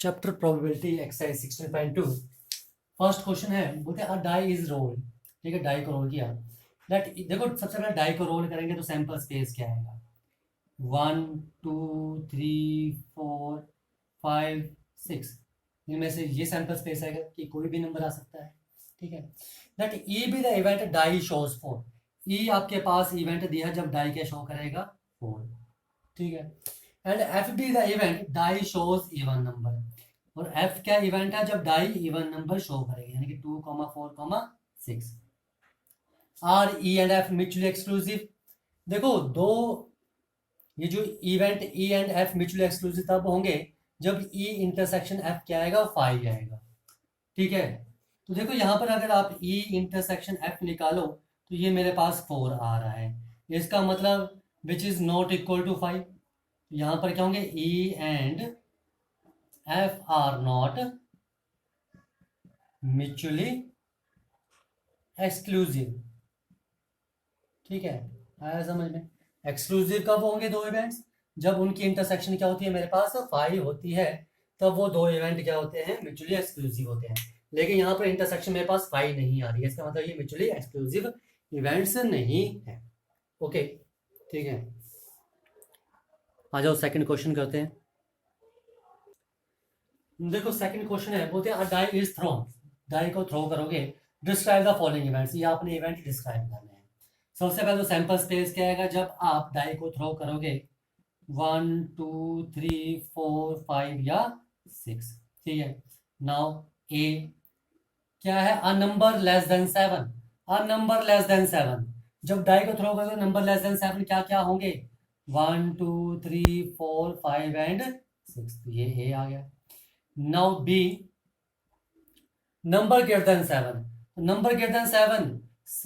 Chapter probability exercise 16.2 first question है, बोलते हैं डाई इज रोल। ठीक है, डाई को रोल किया। लेट देखो, सबसे पहले डाई को रोल करेंगे तो सैंपल स्पेस क्या आएगा? 1 2 3 4 5 6। इनमें से ये सैंपल स्पेस आएगा कि कोई भी नंबर आ सकता है। ठीक है, let E be the event die shows 4। E आपके पास इवेंट दिया जब डाई क्या शो करेगा? 4। ठीक है, and F be the event die shows even number. और एफ क्या इवेंट है? जब डाई इवन नंबर शो करेगी, यानी कि 2, 4, 6। R E and F mutually exclusive. देखो, दो ये जो event E and F mutually exclusive तब होंगे जब ई इंटरसेक्शन एफ क्या आएगा? 5 आएगा। ठीक है, तो देखो यहाँ पर अगर आप ई इंटरसेक्शन एफ निकालो तो ये मेरे पास 4 आ रहा है। इसका मतलब which is not equal to 5। यहाँ पर क्या होंगे? E and F are not mutually exclusive. ठीक है, आया समझ में? एक्सक्लूसिव कब होंगे दो इवेंट्स? जब उनकी इंटरसेक्शन क्या होती है मेरे पास? 5 होती है, तब वो दो इवेंट क्या होते हैं? म्यूचुअली एक्सक्लूसिव होते हैं। लेकिन यहाँ पर इंटरसेक्शन मेरे पास 5 नहीं आ रही है, इसका मतलब ये म्यूचुअली एक्सक्लूसिव इवेंट्स नहीं है। ओके, ठीक है, आ जाओ सेकंड क्वेश्चन करते हैं। देखो सेकंड क्वेश्चन है, बोलते हैं डाई इज थ्रोन। डाई को थ्रो करोगे, डिस्क्राइब द फॉलोइंग इवेंट्स। ये आपने इवेंट डिस्क्राइब करने हैं। सबसे पहले तो सैंपल स्पेस क्या आएगा जब आप डाई को थ्रो करोगे? 1 2 3 4 5 या 6। ठीक है, नाउ ए क्या है? अ नंबर लेस देन 7। अ नंबर लेस देन 7, जब डाई को थ्रो करोगे नंबर लेस देन 7 क्या क्या होंगे? 1 2 3 4 5 एंड 6। तो ये ए आ गया। Now B number greater than 7। Number greater than 7,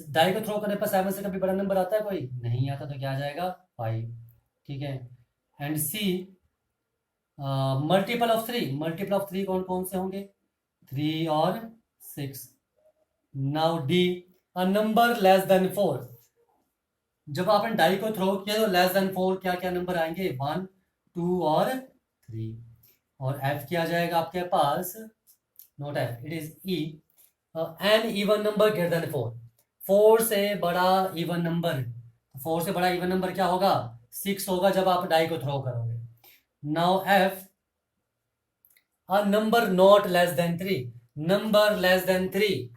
die को थ्रो करने पर 7 से कभी बड़ा नंबर आता है? कोई नहीं आता, तो क्या आ जाएगा? 5। ठीक है, and C multiple of 3। Multiple of 3 कौन कौन से होंगे? 3 और 6। Now D a number less than 4। जब आपने डाई को थ्रो किया तो लेस देन 4 क्या क्या नंबर आएंगे? 1 2 और 3। और एफ क्या आ जाएगा आपके पास? Not F, it is E. An even number greater than 4। 4 से बड़ा इवन नंबर। 4 से बड़ा इवन नंबर क्या होगा? 6 होगा जब आप डाई को थ्रो करोगे। Now F a number not less than 3। Number less then 3।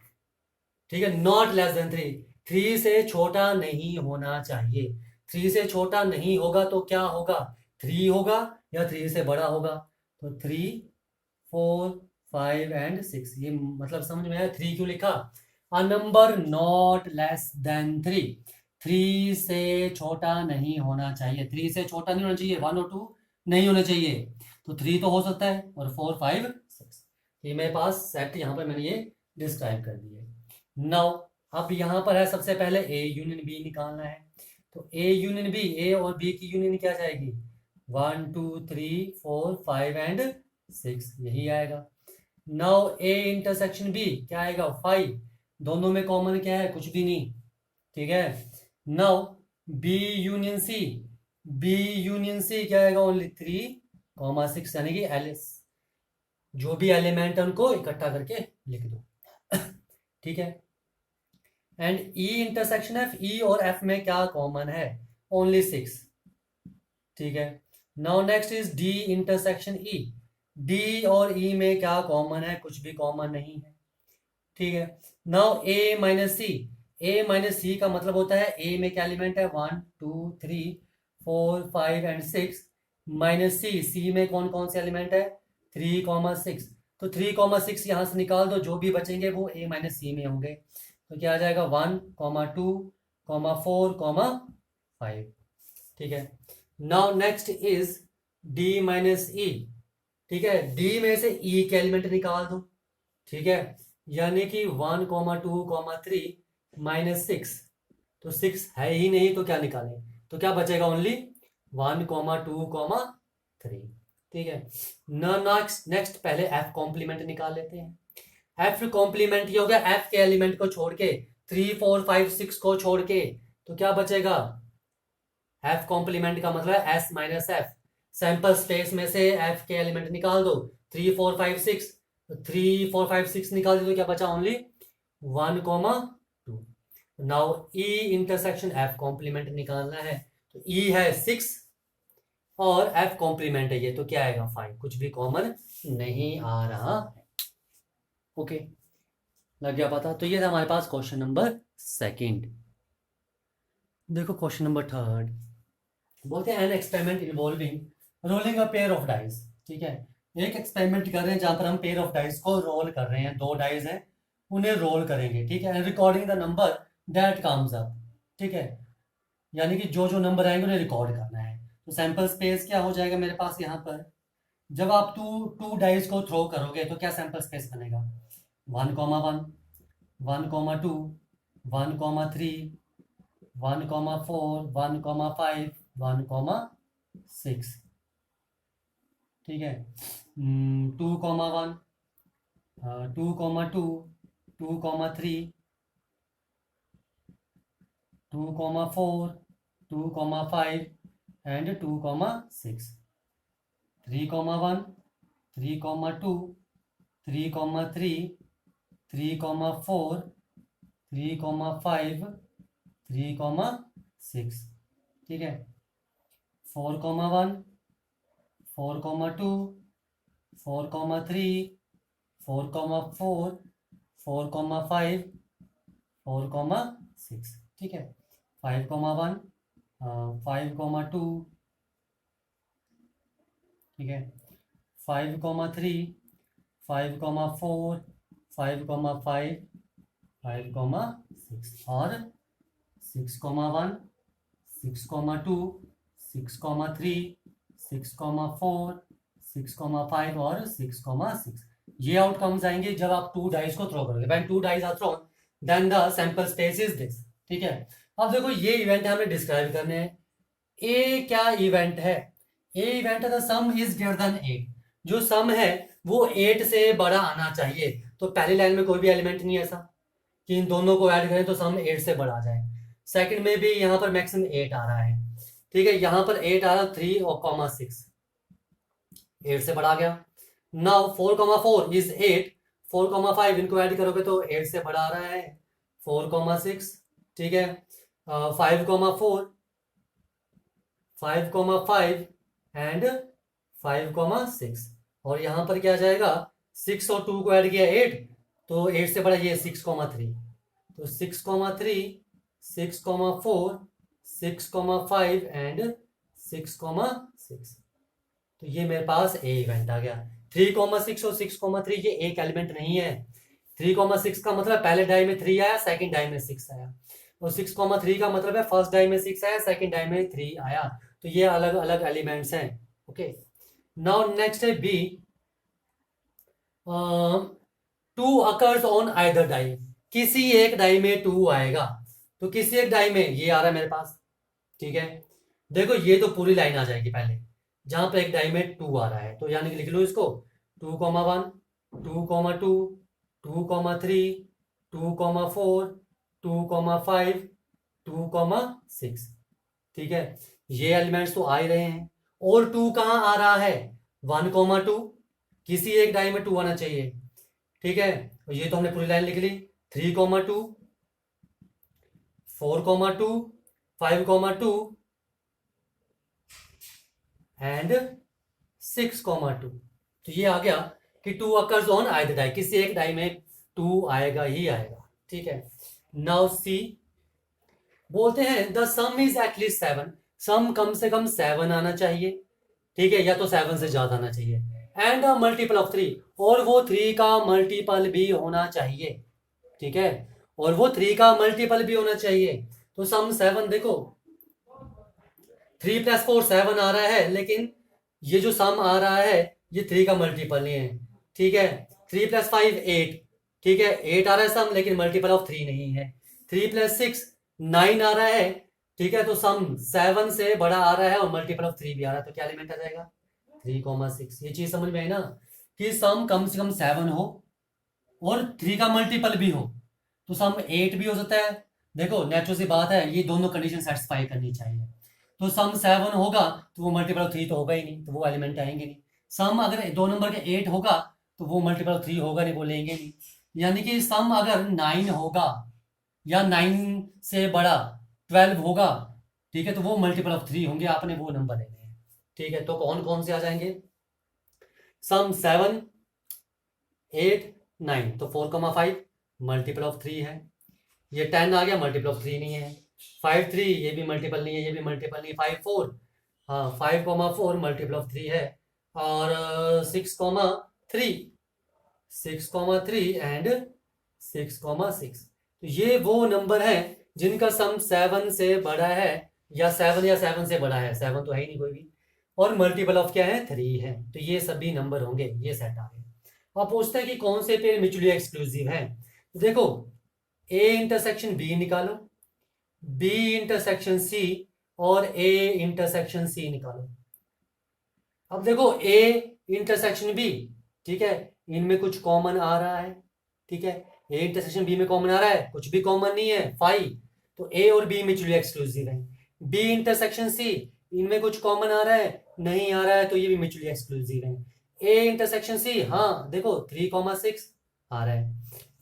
ठीक है, नॉट लेस देन 3। 3 से छोटा नहीं होना चाहिए। 3 से छोटा नहीं होगा तो क्या होगा? 3 होगा या 3 से बड़ा होगा? तो 3 4 5 एंड 6। ये मतलब समझ में आया? 3 क्यों लिखा? A number not less than 3। 3 से छोटा नहीं होना चाहिए। 3 से छोटा नहीं होना चाहिए, 1 और 2 नहीं होने चाहिए। तो 3 तो हो सकता है, और 4 5 6। ये मेरे पास सेट यहाँ पर मैंने ये डिस्क्राइब कर दिए। नाउ अब यहाँ पर है सबसे पहले ए यूनियन बी निकालना है। तो ए यूनियन बी, ए और बी की यूनियन क्या जाएगी? 1 2 3 4 5 एंड 6, यही आएगा। नाउ ए इंटरसेक्शन बी क्या आएगा? 5। दोनों में कॉमन क्या है? कुछ भी नहीं। ठीक है, now B union C. B union C क्या आएगा? ओनली 3 6, यानी कि एलिस जो भी एलिमेंट है उनको इकट्ठा करके लिख दो। ठीक है, एंड ई इंटरसेक्शन एफ। ई और एफ में क्या कॉमन है? ओनली 6। ठीक है, now next is D intersection E. D और ई में क्या कॉमन है? कुछ भी कॉमन नहीं है। ठीक है, नाउ ए माइनस सी। ए माइनस सी का मतलब होता है ए में क्या एलिमेंट है? 1 2 3 4 5 एंड 6 माइनस सी। सी में कौन कौन से एलिमेंट है? 3 6। तो 3 6 यहां से निकाल दो, जो भी बचेंगे वो ए माइनस सी में होंगे। तो क्या आ जाएगा? 1 2 4 5। ठीक है, now next is D minus E. ठीक है, डी में से ई के एलिमेंट निकाल दो। ठीक है, यानी कि 1 2 3 माइनस 6। तो 6 है ही नहीं, तो क्या निकालें? तो क्या बचेगा? ओनली 1 2 3। ठीक है, नेक्स्ट पहले एफ कॉम्प्लीमेंट निकाल लेते हैं। एफ कॉम्प्लीमेंट ये हो गया एफ के एलिमेंट को छोड़ के, 3 4 5 6 को छोड़ के। तो क्या बचेगा? एफ कॉम्प्लीमेंट का मतलब है S minus F. Sample space में से एफ के एलिमेंट निकाल दो, 3 4 5 6, 3 4 5 6 निकाल दो तो क्या बचा, only 1 2। Now E intersection F complement निकालना है, तो ई है 6 और एफ कॉम्प्लीमेंट है ये, तो क्या आएगा 5, कुछ भी कॉमन नहीं आ रहा। ओके, लग गया पता। तो ये था हमारे पास क्वेश्चन नंबर सेकंड। देखो क्वेश्चन नंबर थर्ड, बोलते हैं an experiment involving rolling a pair of dice. ठीक है, एक एक्सपेरिमेंट कर रहे हैं जहां पर हम पेयर ऑफ डाइस को रोल कर रहे हैं, दो डाइस हैं उन्हें रोल करेंगे। ठीक है, recording the number that comes up. ठीक है, यानी कि जो जो नंबर आएंगे उन्हें रिकॉर्ड करना है। तो सैंपल स्पेस क्या हो जाएगा मेरे पास यहाँ पर, जब आप टू डाइस को थ्रो करोगे तो क्या सैंपल स्पेस बनेगा, 1 1 1 2 1 3 1 4 1 5 1 6। ठीक है, 2 1 2 2 2 3 2 4 2 5 एंड 2 6, 3 1 3 2 3 3 3 4 3 5 3 6। ठीक है, 4 1 4 2 4 3 4 4 4 5 4 6। ठीक है, 5 1 5 2। ठीक है, 5 3 5 4 5 5 5 6 और 6 1 6 2 6 3 6 4 6 5 और 6 6। ये आउटकम्स आएंगे जब आप टू डाइस को थ्रो करोगे। When two dice are thrown then the sample space is this. ठीक है, अब देखो ये इवेंट हमें डिस्क्राइब करने हैं। ए क्या इवेंट है, ए इवेंट है the some is greater than 8। जो सम है वो 8 से बड़ा आना चाहिए। तो पहली लाइन में कोई भी एलिमेंट नहीं है ऐसा कि इन दोनों को ऐड करें तो सम 8 से बड़ा आ जाए। सेकंड में भी यहाँ पर मैक्सिमम 8 आ रहा है। ठीक है, यहाँ पर 8 आ रहा, 3 और 6 8 से बड़ा आ गया। नाउ 4 4 इज 8, 4 5 इनको ऐड करोगे तो 8 से बड़ा आ रहा है, 4 6। ठीक है, 5 4 5 5 एंड 5 6। और यहाँ पर क्या जाएगा, 6 और 2 को ऐड किया 8, तो 8 से बड़ा ये 6 3। तो 6 3 6 4 6 5 एंड 6 6। तो ये मेरे पास ए इवेंट आ गया। 3 6 और 6 3 ये एक एलिमेंट नहीं है। 3 6 का मतलब पहले डाई में 3 आया, सेकंड डाई में 6 आया, और 6 3 का मतलब है फर्स्ट डाई में 6 आया, सेकंड डाई में 3 आया। तो ये अलग अलग एलिमेंट्स हैं। ओके, नाउ नेक्स्ट है B, 2 occurs on either die. किसी एक डाई में 2 आएगा, तो किसी एक डाई में ये आ रहा है मेरे पास। ठीक है, देखो ये तो पूरी लाइन आ जाएगी पहले, जहां पर एक डाई में 2 आ रहा है, तो यानी कि लिख लो इसको 2 1 2 2 2 3 2 4 2 5 2 6। ठीक है, ये एलिमेंट्स तो आ ही रहे हैं। और 2 कहाँ आ रहा है, 1 2, किसी एक डाई में 2 आना चाहिए। ठीक है, तो ये तो हमने पूरी लाइन लिख ली। 3 2 4 2 5 2 एंड 6 2। तो ये आ गया कि 2 अकर्स ऑन आइदर डाई, किसी एक डाई में 2 आएगा ही आएगा। ठीक है, नाउ सी, बोलते हैं द सम इज एटलीस्ट 7। सम कम से कम 7 आना चाहिए। ठीक है, या तो 7 से ज्यादा आना चाहिए। एंड मल्टीपल ऑफ 3, और वो 3 का मल्टीपल भी होना चाहिए। ठीक है, और वो 3 का मल्टीपल भी होना चाहिए। तो सम 7, देखो 3 + 4 7 आ रहा है, लेकिन ये जो सम आ रहा है ये 3 का मल्टीपल नहीं है। ठीक है, 3 + 5 8। ठीक है, 8 आ रहा है सम, लेकिन मल्टीपल ऑफ 3 नहीं है। 3 + 6 9 आ रहा है। ठीक है, तो सम 7 से बड़ा आ रहा है और मल्टीपल ऑफ 3 भी आ रहा है, तो क्या एलिमेंट आ जाएगा 3 6। ये चीज समझ में आई ना, कि सम कम से कम 7 हो और 3 का मल्टीपल भी हो, तो सम 8 भी हो सकता है। देखो नेचुरल सी बात है, ये दोनों कंडीशन सेटिस्फाई करनी चाहिए। तो सम 7 होगा तो वो मल्टीपल ऑफ 3 तो होगा ही नहीं, तो वो एलिमेंट आएंगे नहीं। सम अगर 2 नंबर के 8 होगा तो वो मल्टीपल ऑफ 3 होगा नहीं, वो लेंगे नहीं। यानी कि सम अगर 9 होगा या 9 से बड़ा 12 होगा, ठीक है, तो वो मल्टीपल ऑफ 3 होंगे, आपने वो नंबर लेने हैं। ठीक है, तो कौन कौन से आ जाएंगे? सम 7, 8, 9, तो 4,5 मल्टीपल ऑफ 3 है। ये 10 आ गया, मल्टीपल ऑफ 3 नहीं है। 5, 3 ये भी मल्टीपल नहीं है, ये भी मल्टीपल नहीं। 5, 4, हाँ 5,4 मल्टीपल ऑफ 3 है। और 6,3, 6,3 एंड 6,6, तो ये वो नंबर है जिनका सम 7 से बड़ा है, या 7 से बड़ा है, 7 तो है ही नहीं कोई भी, और मल्टीपल ऑफ क्या है? 3 है। तो ये सभी नंबर होंगे, ये सेट आ गए। अब पूछते हैं कि कौन से पेयर म्यूचुअली एक्सक्लूसिव है। तो देखो, ए इंटरसेक्शन बी निकालो, बी इंटरसेक्शन सी, और ए इंटरसेक्शन सी निकालो। अब देखो ए इंटरसेक्शन बी, ठीक है, इनमें कुछ कॉमन आ रहा है, ठीक है, ए इंटरसेक्शन बी में कॉमन आ रहा है, कुछ भी कॉमन नहीं है, 5, तो ए और बी म्यूचुअली एक्सक्लूसिव है। बी इंटरसेक्शन सी, इनमें कुछ कॉमन आ रहा है, नहीं आ रहा है, तो ये भी म्यूचुअली एक्सक्लूसिव है। ए इंटरसेक्शन सी, हाँ देखो 3,6 आ रहा है,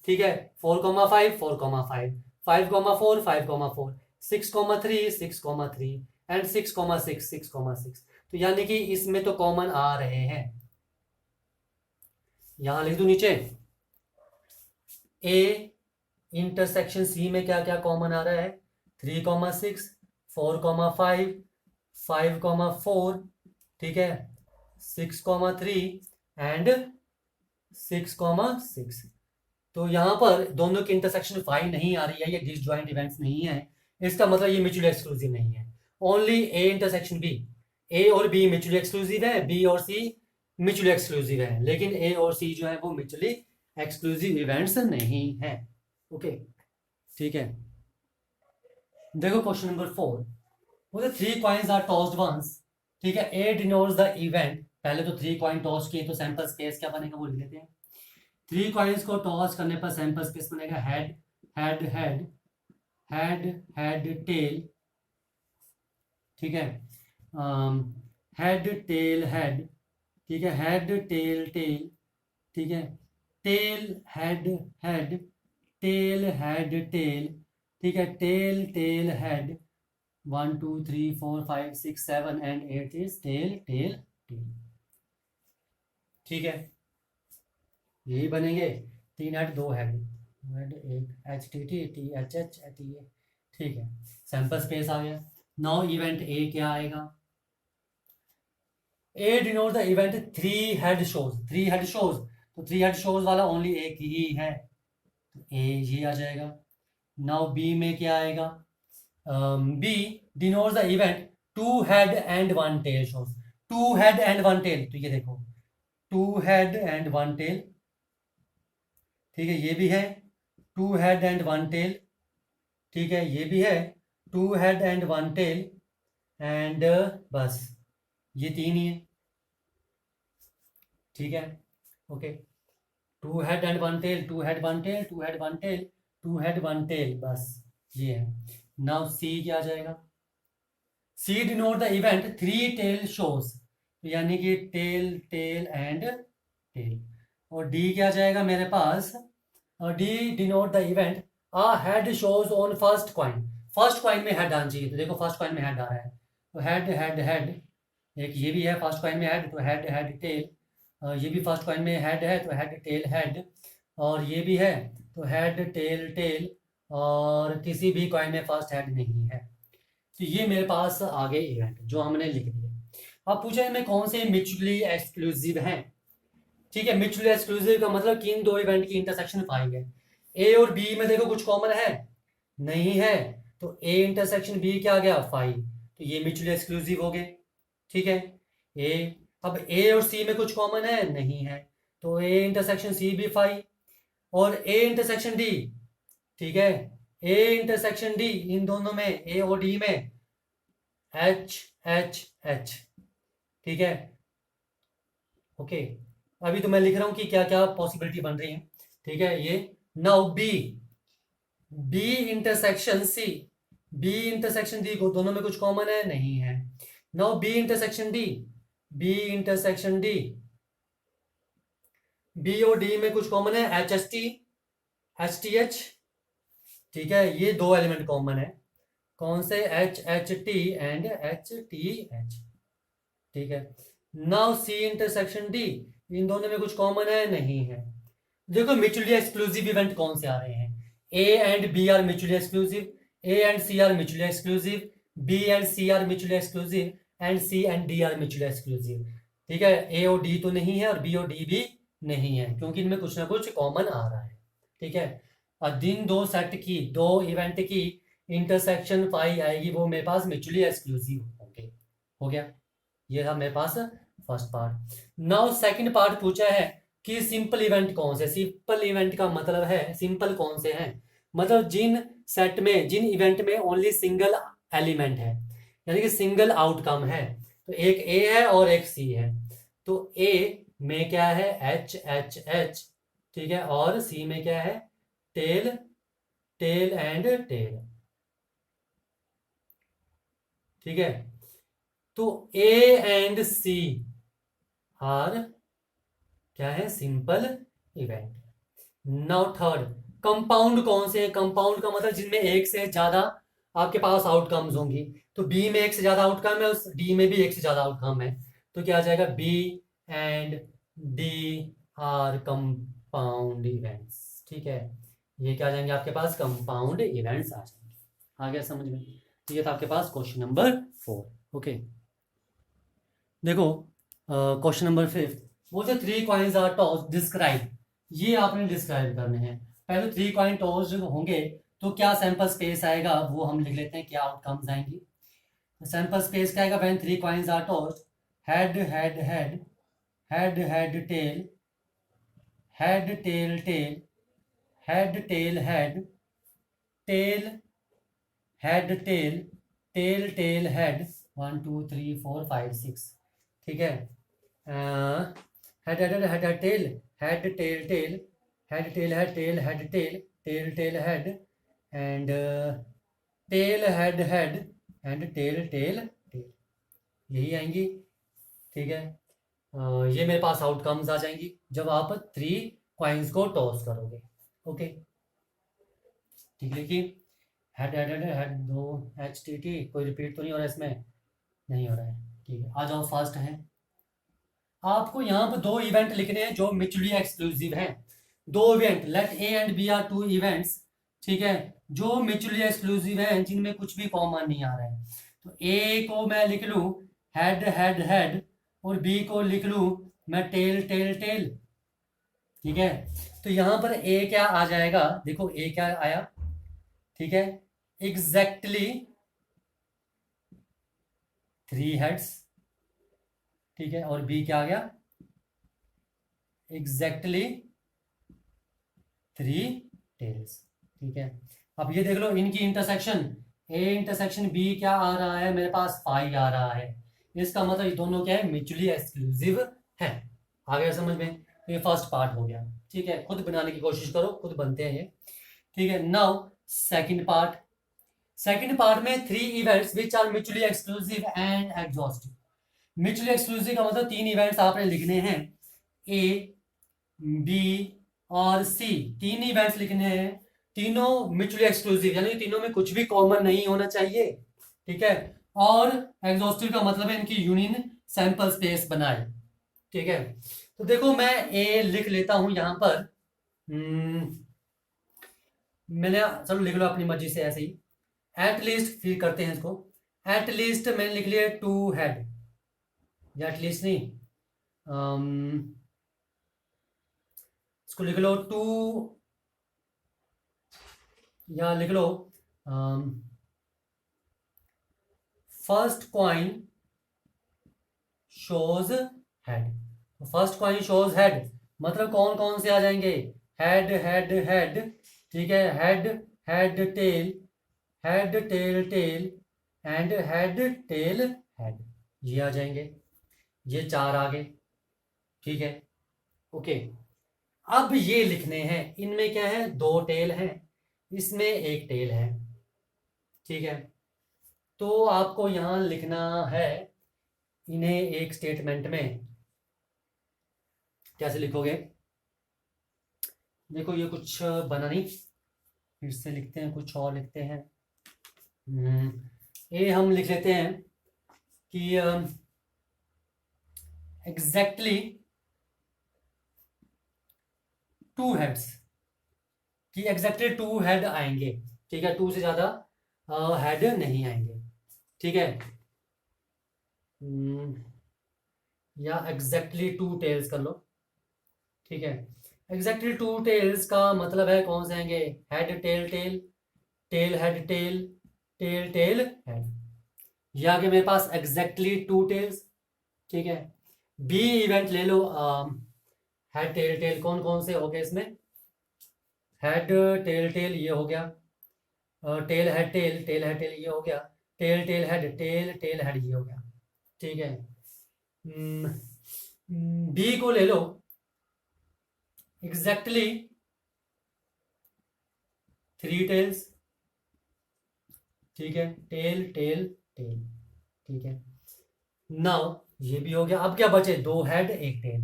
ठीक है, 4,5, 4,5, 5,4, 5,4, 6,3, 6,3 एंड 6,6, 6,6, तो यानी कि इसमें तो कॉमन आ रहे हैं। यहां लिख दू नीचे, ए इंटरसेक्शन सी में क्या क्या कॉमन आ रहा है? 3,6, 4,5, 5,4, ठीक है, 6,3 एंड 6,6। तो यहां पर दोनों की इंटरसेक्शन 5 नहीं आ रही है, ये डिसजॉइंट इवेंट्स नहीं है, इसका मतलब ये म्यूचुअली एक्सक्लूसिव नहीं है। ओनली ए इंटरसेक्शन बी, ए और बी म्यूचुअली एक्सक्लूसिव है, बी और सी म्यूचुअली एक्सक्लूसिव है, लेकिन ए और सी जो है वो म्यूचुअली एक्सक्लूसिव इवेंट्स नहीं है। ओके, ठीक है। देखो क्वेश्चन नंबर 4, बोले 3 कॉइन्स आर टॉस्ड वंस, ठीक है, ए डिनोट्स द इवेंट। पहले तो 3 कॉइन टॉस किए तो सैंपल स्पेस क्या बनेगा वो लिख लेते हैं। 3 कॉइन्स को टॉस करने पर सैंपल स्पेस बनेगा head head head head head tail, ठीक है, हेड टेल हेड, ठीक है, हेड टेल टेल, ठीक है, tail head head, tail head tail, ठीक है, tail tail head, 1 2 3 4 5 6 7 and 8 is tail tail tail, ठीक है, यही बनेंगे। 3 हेड 2 हेड, हेड एक H T T T H H T A, ठीक है, सैंपल स्पेस आ गया। नाउ इवेंट ए क्या आएगा? A denote the event 3 head shows, 3 head shows, तो 3 हेड शोज वाला ओनली एक ही है, तो ए ये आ जाएगा। नाउ बी में क्या आएगा? B denote the event 2 head and 1 tail shows, 2 head and 1 tail, तो ये देखो 2 हेड एंड 1 टेल, ठीक है, ये भी है 2 हेड एंड 1 टेल, ठीक है, ये भी है 2 हेड एंड 1 टेल, एंड बस ये 3 ही है, ठीक है, okay, 2 head and 1 tail, 2 head 1 tail, 2 head 1 tail, 2 head 1 tail, बस ये है। नाउ सी क्या आ जाएगा? C denote the event 3 tail shows, यानी कि टेल टेल एंड टेल। और डी क्या जाएगा मेरे पास? D denote the event a head shows on first coin, first coin में हेड आना चाहिए, तो देखो फर्स्ट कॉइन में हेड आ रहा है, तो हेड हेड हेड, एक ये भी है फर्स्ट कॉइन में हेड, तो हेड हेड टेल, ये भी फर्स्ट कॉइन में हेड है, तो हेड टेल हेड, और ये भी है तो हेड टेल टेल, और किसी भी कॉइन में फर्स्ट हेड नहीं है। तो ये मेरे पास आगे इवेंट जो हमने लिख दिए। अब पूछा इनमें कौन से म्यूचुअली एक्सक्लूसिव हैं, ठीक है, म्यूचुअली एक्सक्लूसिव का मतलब कि इन दो इवेंट की इंटरसेक्शन पाएंगे। ए और बी में देखो कुछ कॉमन है, नहीं है, तो ए इंटरसेक्शन बी क्या आ गया? 5, तो ये म्यूचुअली एक्सक्लूसिव हो गए, ठीक है। ए, अब ए और सी में कुछ कॉमन है, नहीं है, तो ए इंटरसेक्शन सी भी 5, और ए इंटरसेक्शन डी, ठीक है, ए इंटरसेक्शन डी, इन दोनों में ए और डी में एच एच एच, ठीक है, ओके। अभी तो मैं लिख रहा हूं कि क्या क्या पॉसिबिलिटी बन रही है, ठीक है। ये now B, B intersection C, B intersection D को, दोनों में कुछ कॉमन है? नहीं है। Now B intersection D, B intersection D, B और डी में कुछ कॉमन है? H S T, H T H, ठीक है, ये दो एलिमेंट कॉमन है। कौन से? H H T and H T H, ठीक है। नाउ सी इंटरसेक्शन डी, इन दोनों में कुछ कॉमन है? नहीं है। देखो म्यूचुअली एक्सक्लूसिव इवेंट कौन से आ रहे हैं? A and B are mutually exclusive, A and C are mutually exclusive, B and C are mutually exclusive, and C and D are mutually exclusive, ठीक है। ए और डी तो नहीं है और बी और डी भी नहीं है, क्योंकि इनमें कुछ ना कुछ कॉमन आ रहा है, ठीक है। और जिन दो सेट की, दो इवेंट की इंटरसेक्शन पाई आएगी वो मेरे पास म्यूचुअली एक्सक्लूसिव होंगे। हो गया, ये था मेरे पास first part. Now second part पूछा है कि सिंपल इवेंट कौन से? सिंपल इवेंट का मतलब है सिंपल कौन से हैं, मतलब जिन सेट में, जिन इवेंट में ओनली सिंगल एलिमेंट है, यानी कि सिंगल आउटकम है। तो एक ए है और एक सी है। तो ए में क्या है? एच एच एच, ठीक है, और सी में क्या है? टेल, टेल एंड टेल, ठीक है। तो ए एंड सी आर क्या है? Simple event. Now third, compound कौन से? कंपाउंड का मतलब जिनमें एक से ज्यादा आपके पास आउटकम्स होंगी। तो बी में एक से ज्यादा आउटकम है, उस डी में भी एक से ज्यादा आउटकम है। तो क्या आ जाएगा? B and D are compound events, ठीक है। ये क्या आ जाएंगे आपके पास? कंपाउंड इवेंट्स आ जाएंगे। आ गया समझ में? तो ये था आपके पास क्वेश्चन नंबर 4। ओके, देखो क्वेश्चन नंबर 5 बोलते 3 कॉइन्स आर टॉस्ड, डिस्क्राइब। ये आपने डिस्क्राइब करने हैं। पहले 3 कॉइन टॉस्ड होंगे तो क्या सैंपल स्पेस आएगा वो हम लिख लेते हैं, क्या आउटकम्स आएंगी। सैंपल स्पेस क्या आएगा? When 3 coins are tossed, head head head, head head tail, head tail tail, head tail head, tail head tail, tail tail head, 1 2 3 4 5 6, ठीक है। Head head head head tail, head tail tail, head tail head, tail head tail, tail tail head, and tail head head, and tail tail tail, यही आएंगी, ठीक है। ये मेरे पास outcomes आ जाएंगी जब आप 3 कॉइन्स को टॉस करोगे। ओके, ठीक, लिखिए। हेड हेड हेड हेड, दो एच टी टी, कोई रिपीट तो नहीं हो रहा है इसमें? नहीं हो रहा है, ठीक है। आ जाओ, फास्ट है। आपको यहाँ पर 2 इवेंट लिखने हैं जो म्यूचुअली एक्सक्लूसिव हैं। 2 event, let A and B are 2 events, ठीक है, जो म्यूचुअली एक्सक्लूसिव हैं, जिनमें कुछ भी कॉमन नहीं आ रहा है। तो ए को मैं लिख लूँ हेड हेड हेड, और बी को लिख लूँ मैं टेल टेल टेल, ठीक है। तो यहाँ पर ए क्या आ जाएगा? देखो ए क्या आया, ठीक है, एग्जैक्टली 3 हेड्स, ठीक है, और बी क्या आ गया? एग्जैक्टली 3 टेल्स, ठीक है। अब ये देख लो इनकी इंटरसेक्शन, ए इंटरसेक्शन बी क्या आ रहा है मेरे पास? पाई आ रहा है। इसका मतलब ये दोनों क्या है? म्यूचुअली एक्सक्लूसिव है। आ गया समझ में? तो ये फर्स्ट पार्ट हो गया, ठीक है। खुद बनाने की कोशिश करो, खुद बनते हैं ये, ठीक है। Now second part. Second part में 3 events which are mutually exclusive and exhaustive. Mutually exclusive का मतलब 3 इवेंट्स आपने लिखने हैं, ए बी और सी, 3 इवेंट्स लिखने हैं, तीनों म्यूचुअली एक्सक्लूसिव, यानी तीनों में कुछ भी कॉमन नहीं होना चाहिए, ठीक है। और एग्जॉस्टिव का मतलब है इनकी यूनियन सैंपल स्पेस बनाए, ठीक है। तो देखो मैं ए लिख लेता हूं यहां पर, मैंने, चलो लिख लो अपनी मर्जी से ऐसे ही, एट लीस्ट, फिर करते हैं इसको। एट लीस्ट मैंने लिख लिया 2 हेड, या एटलीस्ट नहीं, इसको लिख लो 2, या लिख लो first coin shows head. First coin shows head मतलब कौन कौन से आ जाएंगे? हेड हेड हेड, ठीक है, head head tail, head tail tail, and head tail head, ये आ जाएंगे, ये 4 आ गए, ठीक है। ओके, अब ये लिखने हैं, इनमें क्या है? 2 टेल हैं, इसमें 1 टेल है, ठीक है, तो आपको यहाँ लिखना है इन्हें एक स्टेटमेंट में। कैसे लिखोगे? देखो ये कुछ बना नहीं, फिर से लिखते हैं, कुछ और लिखते हैं। ये हम लिख लेते हैं कि एग्जैक्टली 2 हेड्स, कि एग्जैक्टली 2 हेड आएंगे। ठीक है, 2 से ज्यादा हेड नहीं आएंगे। ठीक है, या एग्जैक्टली 2 टेल्स कर लो। ठीक है, एग्जैक्टली 2 टेल्स का मतलब है कौन से आएंगे? Head tail tail, tail head tail, tail tail head. ये आगे मेरे पास एग्जैक्टली 2 टेल्स। ठीक है, बी इवेंट ले लो। हेड टेल टेल कौन कौन से हो गए इसमें? हेड टेल टेल ये हो गया, tail head tail, tail head tail ये हो गया, tail tail head, tail tail head ये हो गया। ठीक है, बी को ले लो एग्जैक्टली 3 टेल्स। ठीक है, टेल टेल टेल। ठीक है, नाउ ये भी हो गया। अब क्या बचे? 2 head 1 tail,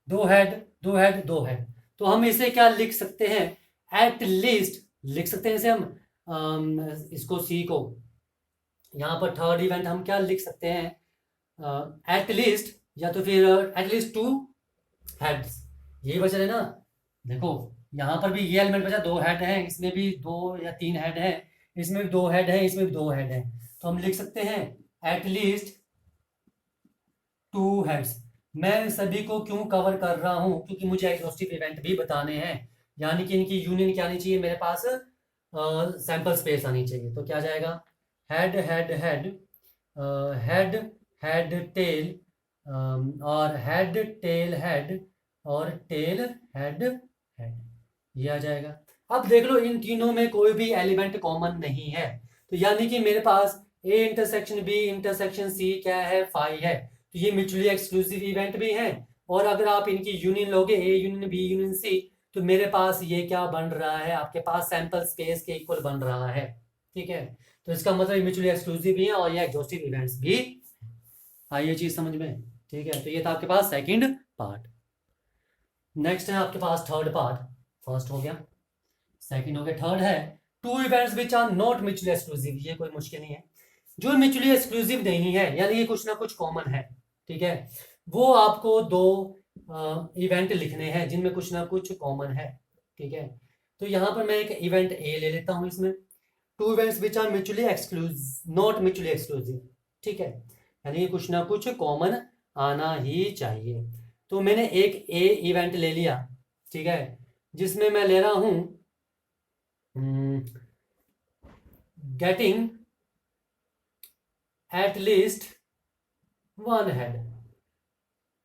2 head 2 head 2 head. तो हम इसे क्या लिख सकते हैं? एट लीस्ट लिख सकते हैं इसे हम, इसको सी को यहाँ पर थर्ड इवेंट हम क्या लिख सकते हैं? एट लीस्ट, या तो फिर एट लीस्ट 2 हेड्स, यही बचा है ना। देखो यहाँ पर भी ये एलिमेंट बचा, 2 हेड है, इसमें भी 2 या 3 हेड है, इसमें भी 2 हेड है, इसमें भी 2 हेड है। तो हम लिख सकते हैं एट लीस्ट 2 हेड्स। मैं सभी को क्यों कवर कर रहा हूं? क्योंकि मुझे एग्जॉस्टिव इवेंट भी बताने हैं, यानी कि इनकी यूनियन क्या आनी चाहिए मेरे पास? सैंपल स्पेस आनी चाहिए। तो क्या जाएगा? Head head head, head head tell, और हेड टेल हेड, और टेल हेड हेड, ये आ जाएगा। अब देख लो इन तीनों में कोई भी एलिमेंट कॉमन नहीं है, तो यानी कि मेरे पास A intersection B intersection C क्या है? फाई है। तो ये म्यूचुअली एक्सक्लूसिव इवेंट भी है। और अगर आप इनकी यूनियन लोगे, A union B union C, तो मेरे पास ये क्या बन रहा है? आपके पास सैंपल स्पेस के इक्वल बन रहा है। ठीक है, तो इसका मतलब म्यूचुअली एक्सक्लूसिव भी है और ये एग्जॉस्टिव इवेंट्स भी। आई ये चीज समझ में? ठीक है, तो ये था आपके पास सेकंड पार्ट। नेक्स्ट है आपके पास थर्ड पार्ट। फर्स्ट हो गया, सेकंड हो गया, थर्ड है two events which are not mutually exclusive. ये कोई मुश्किल नहीं है, जो म्यूचुअली एक्सक्लूसिव नहीं है, यानी ये कुछ ना कुछ कॉमन है। ठीक है, वो आपको 2 इवेंट लिखने हैं जिनमें कुछ ना कुछ कॉमन है। ठीक है, तो यहां पर मैं एक इवेंट ए ले लेता हूं, इसमें 2 events which are mutually exclusive, not mutually exclusive. ठीक है, यानी कुछ ना कुछ कॉमन आना ही चाहिए। तो मैंने एक ए इवेंट ले लिया। ठीक है, जिसमें मैं ले रहा हूं गेटिंग एट लीस्ट 1 हेड।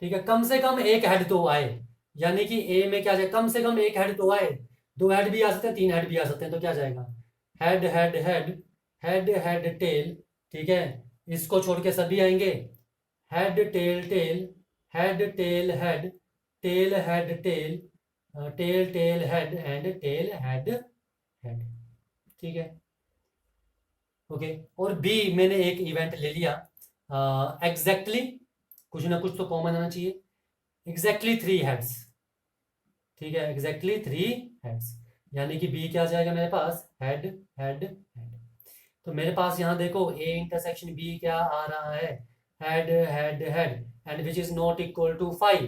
ठीक है, कम से कम एक हेड तो आए, यानी कि ए में क्या जाए? कम से कम एक हेड तो आए। 2 हेड भी आ सकते हैं, 3 हेड भी आ सकते हैं। तो क्या जाएगा? Head head head, head head tail. ठीक है, इसको छोड़ के सभी आएंगे। Head tail tail, head tail head, tail head tail, tail tail head and tail head head. ठीक है, ओके। और बी मैंने एक इवेंट ले लिया एग्जैक्टली, कुछ ना कुछ तो कॉमन आना चाहिए, एग्जैक्टली 3 हेड्स। ठीक है, एग्जैक्टली 3 हेड्स, यानी कि बी क्या आ जाएगा मेरे पास? Head head head. तो मेरे पास यहाँ देखो ए इंटरसेक्शन बी क्या आ रहा है? Head head head, and which is not equal to 5।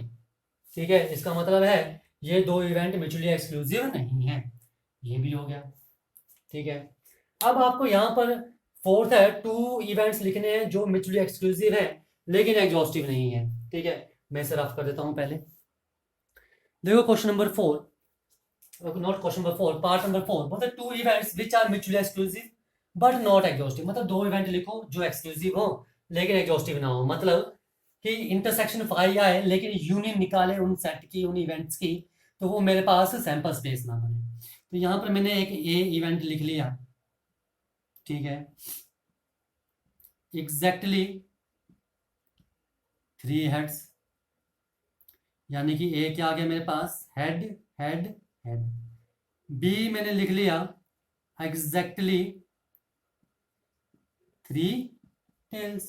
ठीक है, इसका मतलब है ये 2 इवेंट म्यूचुअली एक्सक्लूसिव नहीं है। ये भी हो गया। ठीक है, अब आपको यहाँ पर फोर्थ है 2 इवेंट्स लिखने हैं जो म्यूचुअली एक्सक्लूसिव है लेकिन एग्जॉस्टिव नहीं है। ठीक है, मैं इसे रफ कर देता हूं पहले। देखो question number 4, not question number 4, part number 4, मतलब 2 events which are mutually exclusive but not exhaustive. मतलब 2 इवेंट लिखो जो एक्सक्लूसिव हो लेकिन एग्जॉस्टिव ना हो। मतलब कि इंटरसेक्शन 5 आए लेकिन यूनियन निकाले उन सेट की, उन इवेंट्स की, तो वो मेरे पास सैंपल स्पेस ना बने। तो यहाँ पर मैंने एक ए इवेंट लिख लिया। ठीक है, एग्जैक्टली 3 हेड्स, यानी कि ए क्या आ गया मेरे पास? Head head head. बी मैंने लिख लिया एग्जैक्टली 3 टेल्स।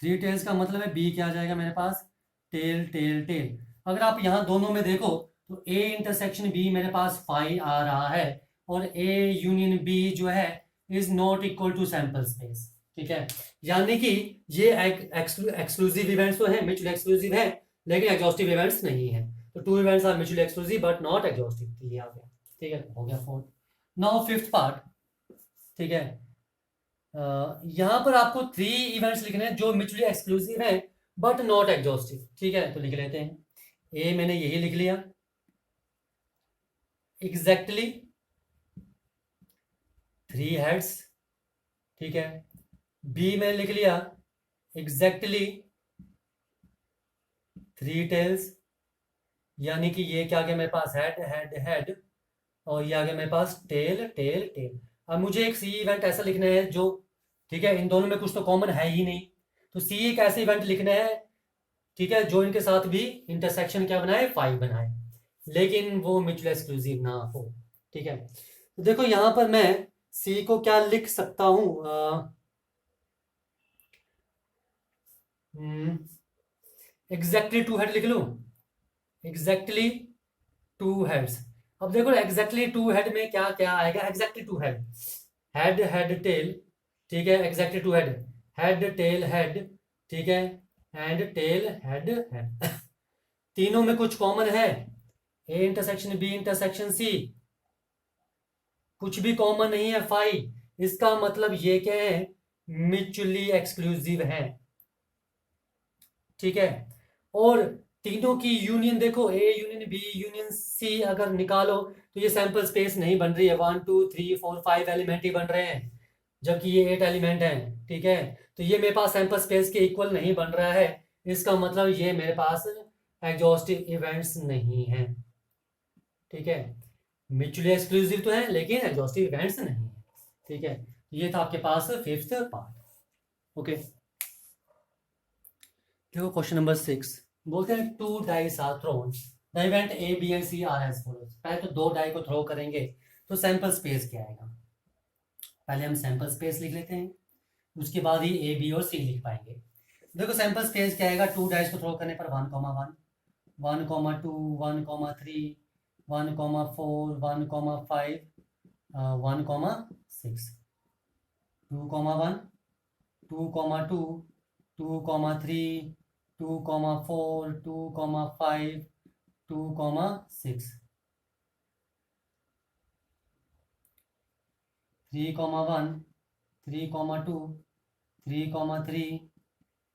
3 टेल्स का मतलब है बी क्या आ जाएगा मेरे पास, टेल टेल टेल। अगर आप यहाँ दोनों में देखो तो ए इंटरसेक्शन बी मेरे पास 5 आ रहा है, और ए यूनियन बी जो है is not equal to sample space. ठीक है, यानी कि ये एक्सक्लूसिव इवेंट्स तो है, म्यूचुअली एक्सक्लूसिव है, लेकिन एग्जॉस्टिव इवेंट्स नहीं है। तो 2 events are mutually exclusive but not exhaustive. ये आ गया। ठीक है, हो गया फोर्थ। Now fifth part. ठीक है, यहां पर आपको 3 इवेंट्स लिखने हैं जो म्यूचुअली एक्सक्लूसिव है बट नॉट एग्जॉस्टिव। ठीक है, तो लिख लेते हैं। ए मैंने यही लिख लिया, एग्जैक्टली 3 हेड्स। ठीक है, बी मैंने लिख लिया एग्जैक्टली 3 टेल्स, यानी कि ये क्या आ गया मेरे पास, हेड हेड हेड, और ये आ गया मेरे पास टेल टेल टेल। अब मुझे एक सी इवेंट ऐसा लिखना है जो, ठीक है, इन दोनों में कुछ तो कॉमन है ही नहीं, तो सी एक ऐसे इवेंट लिखना है, ठीक है, जो इनके साथ भी इंटरसेक्शन क्या बनाए, 5 बनाए, लेकिन वो म्यूचुअली एक्सक्लूसिव ना हो। ठीक है, तो देखो यहां पर मैं सी को क्या लिख सकता हूं, एग्जैक्टली 2 हेड लिख लूं, एग्जैक्टली 2 हेड्स। अब देखो एग्जैक्टली 2 हेड में क्या क्या आएगा, exactly 2 head, head head tail. ठीक है, exactly 2 head, head tail head. ठीक है, एंड टेल हेड हेड। तीनों में कुछ कॉमन है, A intersection B intersection C, कुछ भी कॉमन नहीं है 5। इसका मतलब ये क्या है, म्यूचुअली एक्सक्लूसिव है। ठीक है, और तीनों की यूनियन देखो, A union B union C अगर निकालो तो ये सैंपल स्पेस नहीं बन रही है, 1 2 3 4 5 एलिमेंट ही बन रहे हैं, जबकि ये 8 एलिमेंट हैं। ठीक है, तो ये मेरे पास सैंपल स्पेस के इक्वल नहीं बन रहा है, इसका मतलब ये मेरे पास एग्जॉस्टिव इवेंट्स नहीं है। ठीक है, म्यूचुअली एक्सक्लूसिव तो है लेकिन एग्जॉस्टिव इवेंट्स नहीं है। ठीक है, ये था आपके पास फिफ्थ पार्ट। ओके, देखो क्वेश्चन नंबर 6 बोलते हैं 2 dice are thrown, the event A B and C are as follows. पहले तो 2 डाई को थ्रो करेंगे तो सैंपल स्पेस क्या आएगा, पहले हम सैंपल स्पेस लिख लेते हैं, उसके बाद ही ए बी और सी लिख पाएंगे। देखो सैंपल स्पेस क्या आएगा, 2 डाइस को थ्रो करने पर 1 1 1 2 1 3 1 4 1 5 1 6 2 1 2 2 2 3 2 4 2 5 2 6 3 1 3 2 3 3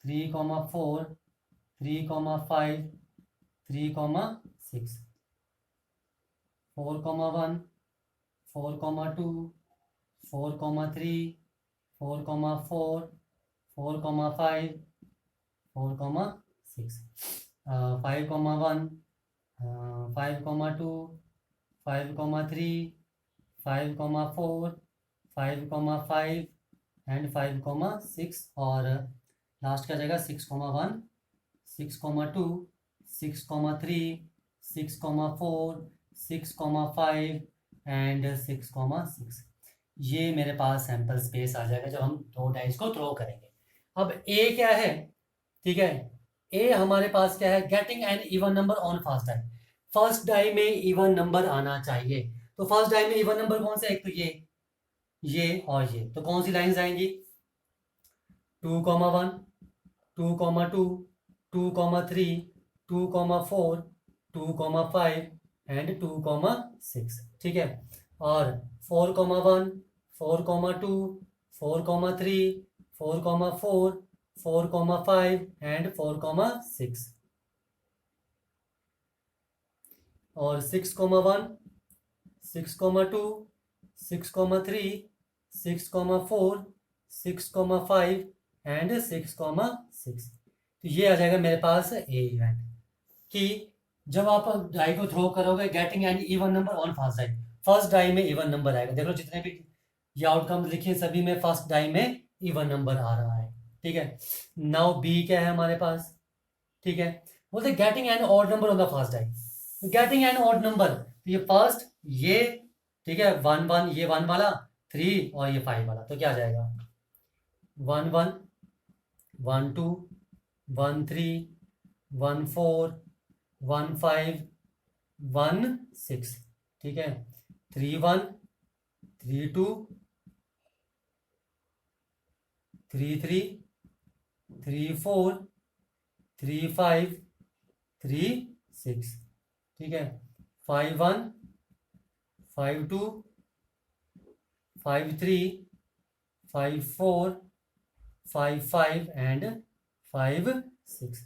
3 4 3 5 3 6 4 1 4 2 4 3 4 4 4 5 4 6 5 1 5 2 5 3 5 4 5 5 एंड 5 6, और लास्ट क्या जाएगा 6 1 6 2 6 3 6 4 6 5 एंड 6 6। ये मेरे पास सैंपल स्पेस आ जाएगा जब हम 2 डाइस को थ्रो करेंगे। अब ए क्या है, ठीक है, ए हमारे पास क्या है, getting an even number on first die. First die में इवन नंबर आना चाहिए, तो फर्स्ट डाई में इवन नंबर कौन सा है, एक तो ये और ये, तो कौन सी लाइंस आएंगी, 2 1 2 2 2 3 2 4 2 5 एंड 2 6। ठीक है, और 4 1 4 2 4 3 4 4 4 5 एंड 4 6, और 6 1 6 2 6 3 6 4 6 5 एंड 6 6। तो ये आ जाएगा मेरे पास ए इवेंट, कि जब आप डाई को थ्रो करोगे getting an even number on first die, first die में इवन नंबर आएगा। देख लो जितने भी ये आउटकम लिखे सभी में फर्स्ट डाई में इवन नंबर आ रहा है। ठीक है, नाउ बी क्या है हमारे पास, ठीक है, बोलते getting an odd number on the first die, getting an odd number, तो ये फर्स्ट ये, ठीक है, 1 1 ये 1 वाला 3 और ये 5 वाला, तो क्या आ जाएगा 1 1 1 2 1 3 1 4 1 5 1 6, ठीक है, 3 1 3 2 3 3 3 4 3 5 3 6, ठीक है, 5 1 5 2 5 3 5 4 5 5 एंड 5 6,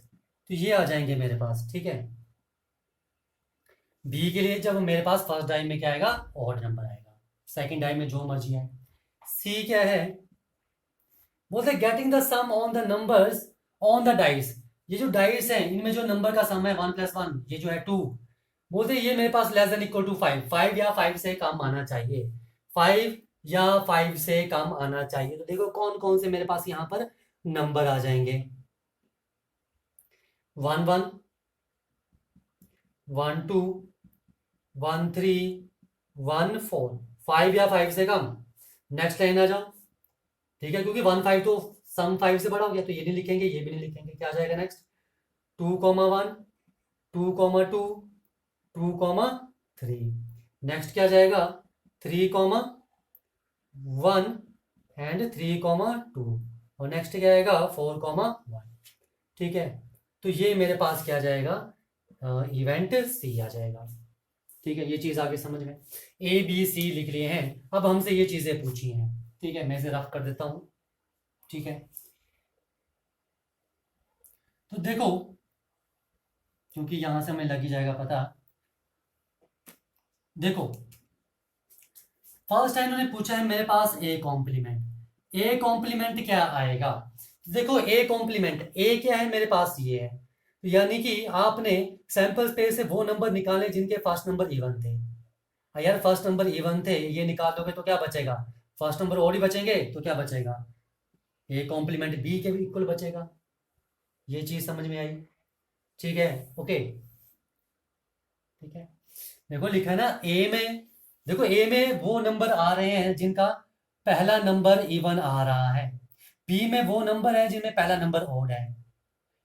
तो ये आ जाएंगे मेरे पास, ठीक है। बी के लिए जब मेरे पास फर्स्ट डाई में क्या आएगा, ऑड नंबर आएगा, सेकंड डाई में जो मर्जी है। सी क्या है, बोलते getting the sum on the numbers on the dice, ये जो डाइस है इनमें जो नंबर का सम है 1 + 1, ये जो है 2, बोलते ये मेरे पास लेस देन इक्वल टू 5, 5 या 5 से कम आना चाहिए, 5 या 5 से कम आना चाहिए। तो देखो कौन कौन से मेरे पास यहाँ पर नंबर आ जाएंगे, 1 1 1 2 1 3 1 4, 5 या 5 से कम, नेक्स्ट लाइन आ जाओ, ठीक है, क्योंकि 1 5 तो सम 5 से बड़ा हो गया, तो ये नहीं लिखेंगे, ये भी नहीं लिखेंगे, क्या आ जाएगा नेक्स्ट, 2 1 2 2 2 3, नेक्स्ट क्या जाएगा, 3 1 एंड 3 2, और नेक्स्ट क्या आएगा 4 1, ठीक है। तो ये मेरे पास क्या जाएगा, इवेंट सी आ जाएगा, ठीक है। ये चीज आगे समझ में, ए बी सी लिख लिए हैं, अब हमसे ये चीजें पूछी हैं, ठीक है, मैं इसे रफ कर देता हूं, ठीक है। तो देखो, क्योंकि यहां से हमें लग ही जाएगा पता, देखो फर्स्ट टाइम उन्होंने पूछा है मेरे पास ए कॉम्प्लीमेंट, ए कॉम्प्लीमेंट क्या आएगा, देखो ए कॉम्प्लीमेंट, ए क्या है मेरे पास ये है, तो यानी कि आपने सैंपल स्पेस से वो नंबर निकाले जिनके फर्स्ट नंबर इवन थे, यार फर्स्ट नंबर इवन थे, ये निकाल दोगे तो क्या बचेगा, फर्स्ट नंबर और ही बचेंगे, तो क्या बचेगा, ए कॉम्प्लीमेंट बी के भी इक्वल बचेगा, ये चीज समझ में आई, ठीक है, ओके, ठीक है। देखो लिखा है ना ए में, देखो ए में वो नंबर आ रहे हैं जिनका पहला नंबर इवन आ रहा है, बी में वो नंबर है जिनमें पहला नंबर ऑड है,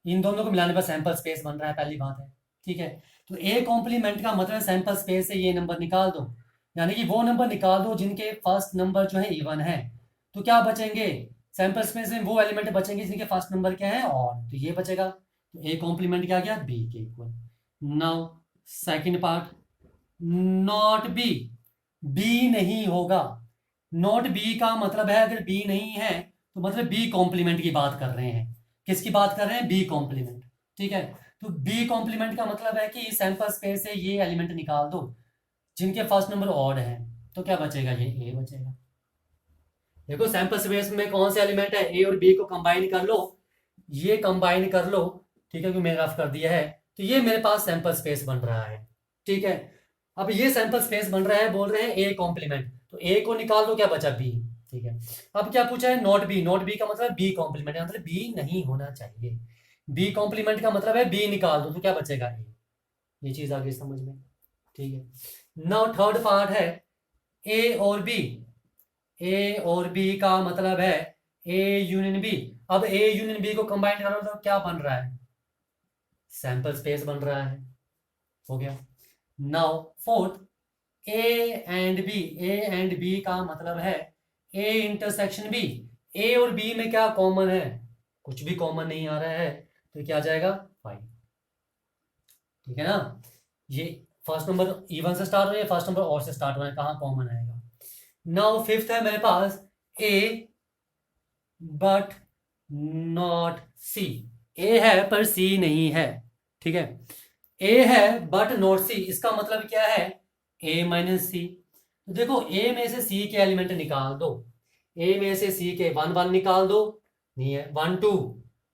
इन दोनों को मिलाने पर सैंपल स्पेस बन रहा है, पहली बात है, ठीक है। तो ए कॉम्प्लीमेंट का मतलब सैंपल स्पेस से ये नंबर निकाल दो, यानी कि वो नंबर निकाल दो जिनके फर्स्ट नंबर जो है इवन है, तो क्या बचेंगे, सैंपल स्पेस में वो एलिमेंट बचेंगे जिनके फर्स्ट नंबर क्या है ऑड, तो ये बचेगा, तो ए कॉम्प्लीमेंट क्या गया, बी के equal. Now second part, not B, B नहीं होगा, नॉट बी का मतलब है अगर बी नहीं है तो मतलब बी कॉम्प्लीमेंट की बात कर रहे हैं, किसकी बात कर रहे हैं, बी कॉम्प्लीमेंट, ठीक है। तो बी कॉम्प्लीमेंट का मतलब है कि सैंपल स्पेस से ये एलिमेंट निकाल दो जिनके फर्स्ट नंबर ऑड है, तो क्या बचेगा, ये ए बचेगा। देखो सैंपल स्पेस में कौन से एलिमेंट है, ए और बी को कंबाइन कर लो, ये कंबाइन कर लो, ठीक है, क्योंकि मैंने रफ कर दिया है, तो ये मेरे पास सैंपल स्पेस बन रहा है, ठीक है। अब ये सैंपल स्पेस बन रहा है, बोल रहे हैं ए कॉम्प्लीमेंट, तो ए को निकाल दो, क्या बचा बी, ठीक है। अब क्या पूछा है, नॉट बी, नॉट बी का मतलब बी कॉम्प्लीमेंट, मतलब बी नहीं होना चाहिए, बी कॉम्प्लीमेंट का मतलब है बी निकाल दो, तो क्या बचेगा ए, ये चीज आगे समझ में, ठीक है। नाउ थर्ड पार्ट है ए और बी, ए और बी का मतलब है ए यूनियन बी, अब ए यूनियन बी को कंबाइन करो तो क्या बन रहा है, सैंपल स्पेस बन रहा है, हो गया। Now fourth, A and B, A and B का मतलब है ए इंटरसेक्शन बी, ए और बी में क्या कॉमन है, कुछ भी कॉमन नहीं आ रहा है, तो क्या आ जाएगा 5, ठीक है ना। ये फर्स्ट नंबर इवन से स्टार्ट हो रहा है, फर्स्ट नंबर और से स्टार्ट हो रहा है, कहाँ कॉमन आएगा। नाउ फिफ्थ है मेरे पास ए बट नॉट सी, ए है पर सी नहीं है, ठीक है, ए है बट नॉट सी, इसका मतलब क्या है, ए माइनस सी, तो देखो ए में से सी के एलिमेंट निकाल दो, ए में से सी के 1 1 निकाल दो, नहीं है, 1 2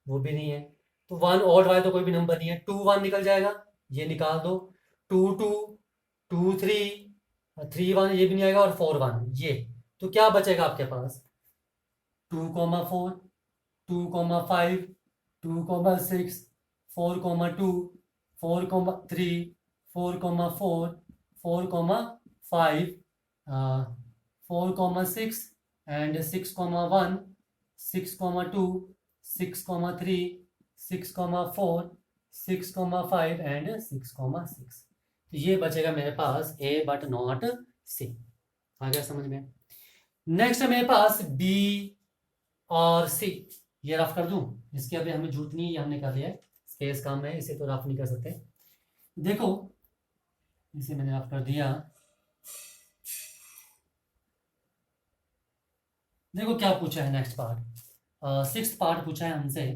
वो भी नहीं है, तो 1 ऑड वाला तो कोई भी नंबर नहीं है, 2 1 निकल जाएगा, ये निकाल दो, 2 2 2 3 3 1 ये भी नहीं आएगा, और 4 1 ये, तो क्या बचेगा आपके पास, 2 4 2 5 2 6 4 2 4 3 4 4 4 5 4 6 एंड 6 1 6,2, 6,3, 6,4, 6,5 एंड 6,6। तो ये बचेगा मेरे पास ए बट नॉट सी। आ गया समझ में? नेक्स्ट है मेरे पास बी और सी। ये रफ कर दूं, इसकी अभी हमें जरूरत नहीं है, ये हमने कर लिया है, स्पेस काम है, इसे तो रफ नहीं कर सकते। देखो इसे मैंने रफ कर दिया। देखो क्या पूछा है नेक्स्ट पार्ट, सिक्स्थ पार्ट पूछा है हमसे,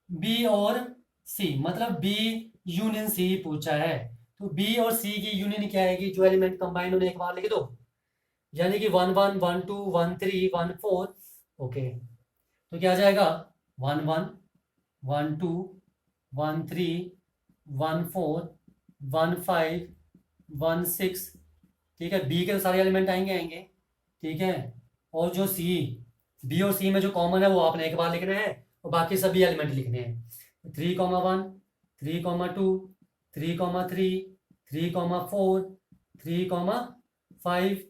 बी और सी, मतलब बी यूनियन सी पूछा है। तो बी और सी की यूनियन क्या है कि जो एलिमेंट कंबाइन होने एक बार लिख दो, यानी कि 1 1 1 2 1 3 1 4। ओके, तो क्या आ जाएगा 1 1 1 2 1 3 1 4 1 5 1 6। ठीक है, बी के तो सारे एलिमेंट आएंगे। ठीक है, और जो सी, बी और सी में जो कॉमन है वो आपने एक बार लिखना है और बाकी सभी एलिमेंट लिखने हैं। 3,1 3,2 3,3 3,4 3,5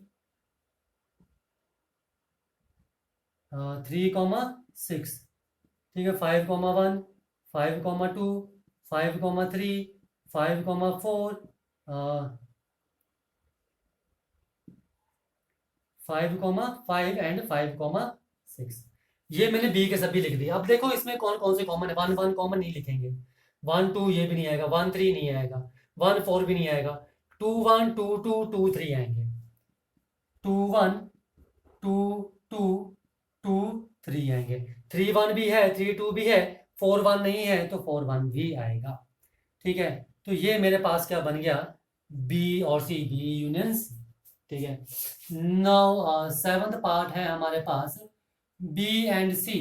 3,6। ठीक है, 5,1 5,2 5,3 5,4 5,5 एंड 5,6। ये मैंने बी के सभी लिख दिए। अब देखो इसमें कौन कौन से कॉमन है। 1 1 कॉमन नहीं लिखेंगे, 1 2 ये भी नहीं आएगा, 1 3 नहीं आएगा, 1 4 भी नहीं आएगा, 2 1 2 2 2 3 आएंगे, 2 1 2 2 2 3 आएंगे, 3 1 भी है, 3 2 भी है, 4 1 नहीं है तो 4 1 भी आएगा। ठीक है, तो ये मेरे पास क्या बन गया, बी और सी, बी यूनियन सी। ठीक है, नाउ सेवंथ पार्ट है हमारे पास बी एंड सी।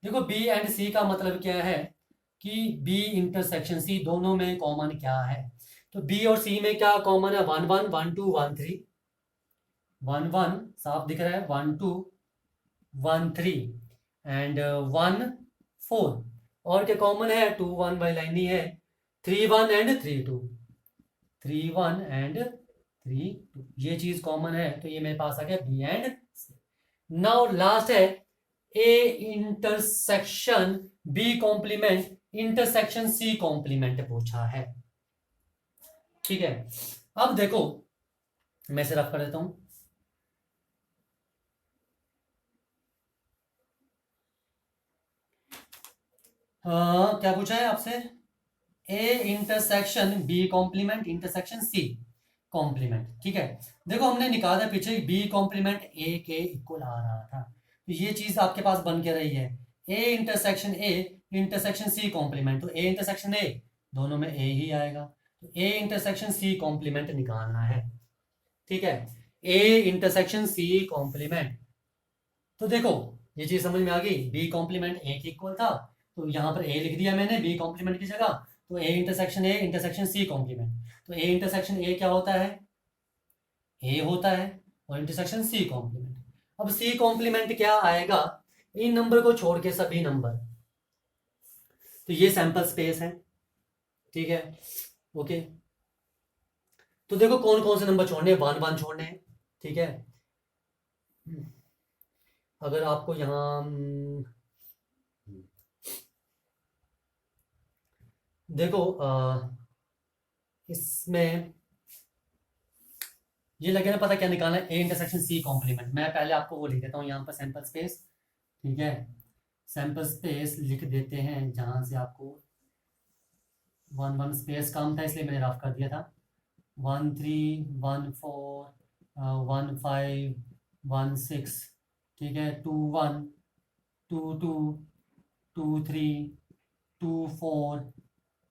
देखो बी एंड सी का मतलब क्या है कि बी इंटरसेक्शन सी, दोनों में कॉमन क्या है। तो बी और सी में क्या कॉमन है, 1 1 1 2 1 3, 1 1 साफ दिख रहा है, 1 2 1 3 एंड 1 4। और क्या कॉमन है, 2 1 वाली लाइन ही है, 3 1 एंड 3 2, 3 1 एंड 3 2, ये चीज कॉमन है। तो ये मेरे पास आ गया B and C. Now last है A intersection B complement intersection C complement पूछा है। ठीक है, अब देखो मैं इसे रफ कर देता हूं। क्या पूछा है आपसे, A intersection B complement intersection C complement. ठीक है, देखो हमने निकाला पीछे बी कॉम्प्लीमेंट ए के इक्वल आ रहा था, तो ये चीज आपके पास बन के रही है, ए इंटरसेक्शन सी कॉम्प्लीमेंट। तो ए इंटरसेक्शन ए, दोनों में ए ही आएगा, तो ए इंटरसेक्शन सी कॉम्प्लीमेंट निकालना है। ठीक है, ए इंटरसेक्शन सी कॉम्प्लीमेंट। तो देखो ये चीज समझ में आ गई, बी कॉम्प्लीमेंट ए के इक्वल था, तो यहाँ पर ए लिख दिया मैंने बी कॉम्प्लीमेंट की जगह। तो ए इंटरसेक्शन सी कॉम्प्लीमेंट। तो ए इंटरसेक्शन ए क्या होता है, ए होता है, और इंटरसेक्शन सी कॉम्प्लीमेंट। अब सी कॉम्प्लीमेंट क्या आएगा, इन नंबर को छोड़ के सभी नंबर। तो ये सैंपल स्पेस है। ठीक है, ओके, तो देखो कौन कौन से नंबर छोड़ने हैं, 1 1 छोड़ने हैं। ठीक है, अगर आपको यहाँ देखो इसमें ये लगे ना पता क्या निकालना है, ए इंटरसेक्शन सी कॉम्प्लीमेंट। मैं पहले आपको वो लिख देता हूँ यहाँ पर सैंपल स्पेस। ठीक है, सैंपल स्पेस लिख देते हैं, जहां से आपको 1 1 स्पेस काम था इसलिए मैंने रफ कर दिया था। 1 3 1 4 1 5 1 6। ठीक है, 2 1 2 2 2 3 2 4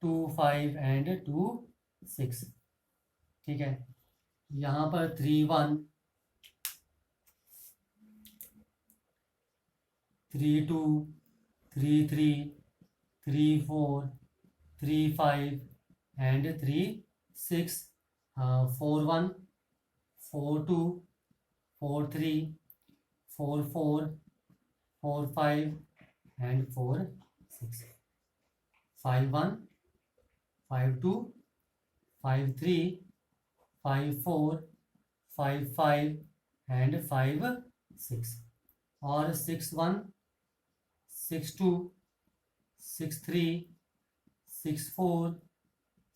2 5 एंड 2 6। ठीक है, यहाँ पर 3 1 3 2 3 3 3 4 3 5 एंड 3 6, 4 1 4 2 4 3 4 4 4 5 एंड 4 6, 5 1 5 2 5 3 5 4 5 5 एंड 5 6। और 6 1 6 2 6 3 6 4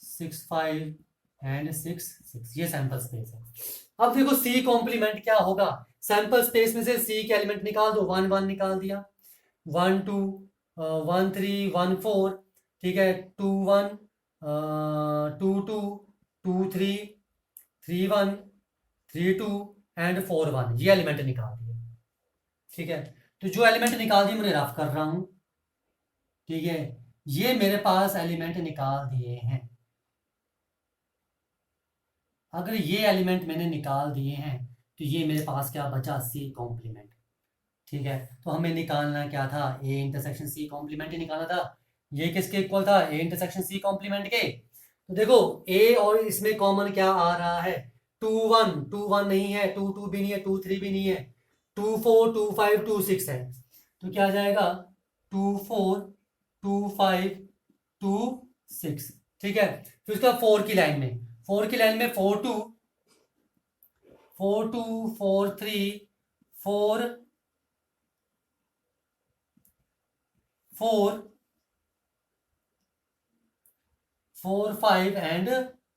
6 5 एंड 6 6, ये सैंपल स्पेस है। अब देखो सी कॉम्प्लीमेंट क्या होगा, सैंपल स्पेस में से सी के एलिमेंट निकाल दो, 1 1 निकाल दिया, 1 2 1 3 1 4, ठीक है, 2 1 2 2 2 3 3 1 3 2 एंड 4 1, ये एलिमेंट निकाल दिए। ठीक है, तो जो एलिमेंट निकाल दिए मैं रफ कर रहा हूं, ठीक है, ये मेरे पास एलिमेंट निकाल दिए हैं। अगर ये एलिमेंट मैंने निकाल दिए हैं तो ये मेरे पास क्या बचा, सी कॉम्प्लीमेंट। ठीक है, तो हमें निकालना क्या था, ए इंटरसेक्शन सी कॉम्प्लीमेंट ही निकालना था। ये किसके इक्वल था, ए इंटरसेक्शन सी कॉम्प्लीमेंट के। तो देखो ए और इसमें कॉमन क्या आ रहा है, 2 1 2 1 नहीं है, 2 2 भी नहीं है, 2 3 भी नहीं है, 2 4 2 5 2 6 है। तो क्या आ जाएगा, 2 4 2 5 2 6। ठीक है, फिर उसका 4 की लाइन में, 4 की लाइन में 4 2 4 2 4 3 4 4 4 5 एंड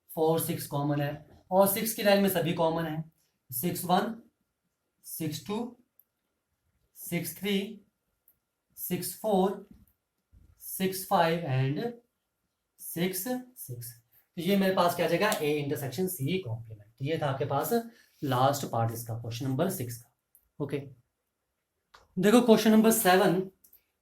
4 6 कॉमन है, और 6 की लाइन में सभी कॉमन है, 6 1 6 2 6 3 6 4 6 5 एंड 6 6। तो ये मेरे पास क्या आ जाएगा, ए इंटरसेक्शन सी कॉम्प्लीमेंट। तो ये था आपके पास लास्ट पार्ट इसका, क्वेश्चन नंबर 6 का। ओके, देखो क्वेश्चन नंबर 7,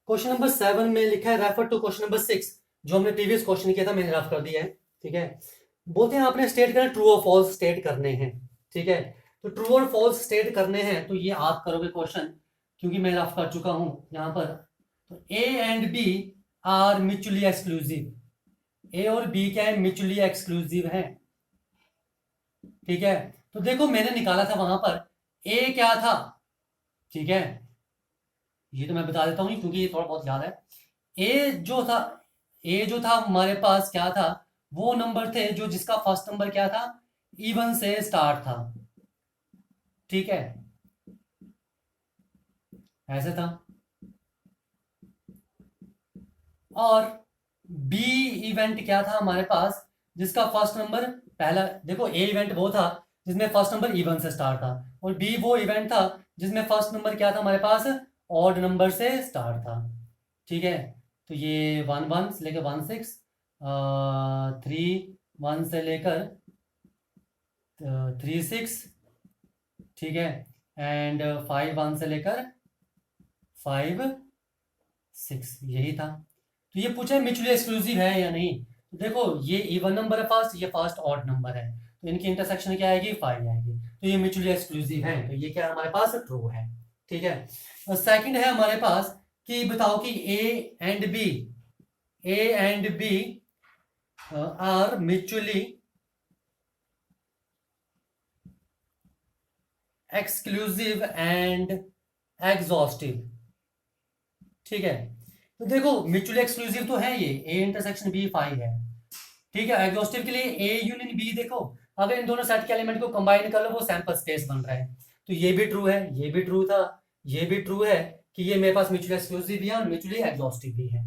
क्वेश्चन नंबर 7 में लिखा है रेफर टू क्वेश्चन नंबर 6, जो हमने प्रीवियस क्वेश्चन किया था, मैंने रफ कर दिया है। ठीक है, बोलते हैं आपने स्टेट करना, ट्रू और फॉल्स स्टेट करने हैं। ठीक है, तो ट्रू और फॉल्स स्टेट करने हैं, तो ये आप करोगे क्वेश्चन, क्योंकि मैं रफ कर चुका हूं यहां पर। तो A and B are mutually exclusive, A और बी क्या है, म्यूचुअली एक्सक्लूसिव है। ठीक है, तो देखो मैंने निकाला था वहां पर ए क्या था। ठीक है, ये तो मैं बता देता हूँ क्योंकि ये थोड़ा बहुत याद है। ए जो था हमारे पास क्या था, वो नंबर थे जो जिसका फर्स्ट नंबर क्या था, इवन से स्टार्ट था। ठीक है, ऐसे था। और बी इवेंट क्या था हमारे पास, जिसका फर्स्ट नंबर पहला, देखो ए इवेंट वो था जिसमें फर्स्ट नंबर इवन से स्टार्ट था, और बी वो इवेंट था जिसमें फर्स्ट नंबर क्या था हमारे पास, ऑड नंबर से स्टार्ट था। ठीक है, तो ये 1 1 से लेकर 1 6, 3 1 से लेकर 3 6, ठीक है, एंड 5 1 से लेकर 5 6, यही था। तो ये पूछा है म्यूचुअली एक्सक्लूसिव है या नहीं। तो देखो ये इवन नंबर है फर्स्ट, ये फर्स्ट ऑड नंबर है, तो इनकी इंटरसेक्शन क्या आएगी, 5 आएगी, तो ये म्यूचुअली एक्सक्लूसिव है, तो ये क्या हमारे पास ट्रू है। ठीक है, और सेकंड है हमारे पास कि बताओ कि A and B are mutually exclusive and exhaustive. ठीक है, तो देखो म्यूचुअली एक्सक्लूसिव तो है, ये ए इंटरसेक्शन बी 5 है। ठीक है, एग्जॉस्टिव के लिए ए यूनियन बी, देखो अगर इन दोनों सेट के एलिमेंट को कंबाइन कर लो वो सैंपल स्पेस बन रहा है, तो ये भी ट्रू है, ये भी ट्रू था, ये भी ट्रू है कि ये मेरे पास म्यूचुअली एक्सक्लूसिव भी है और म्यूचुअली एग्जॉस्टिव भी है।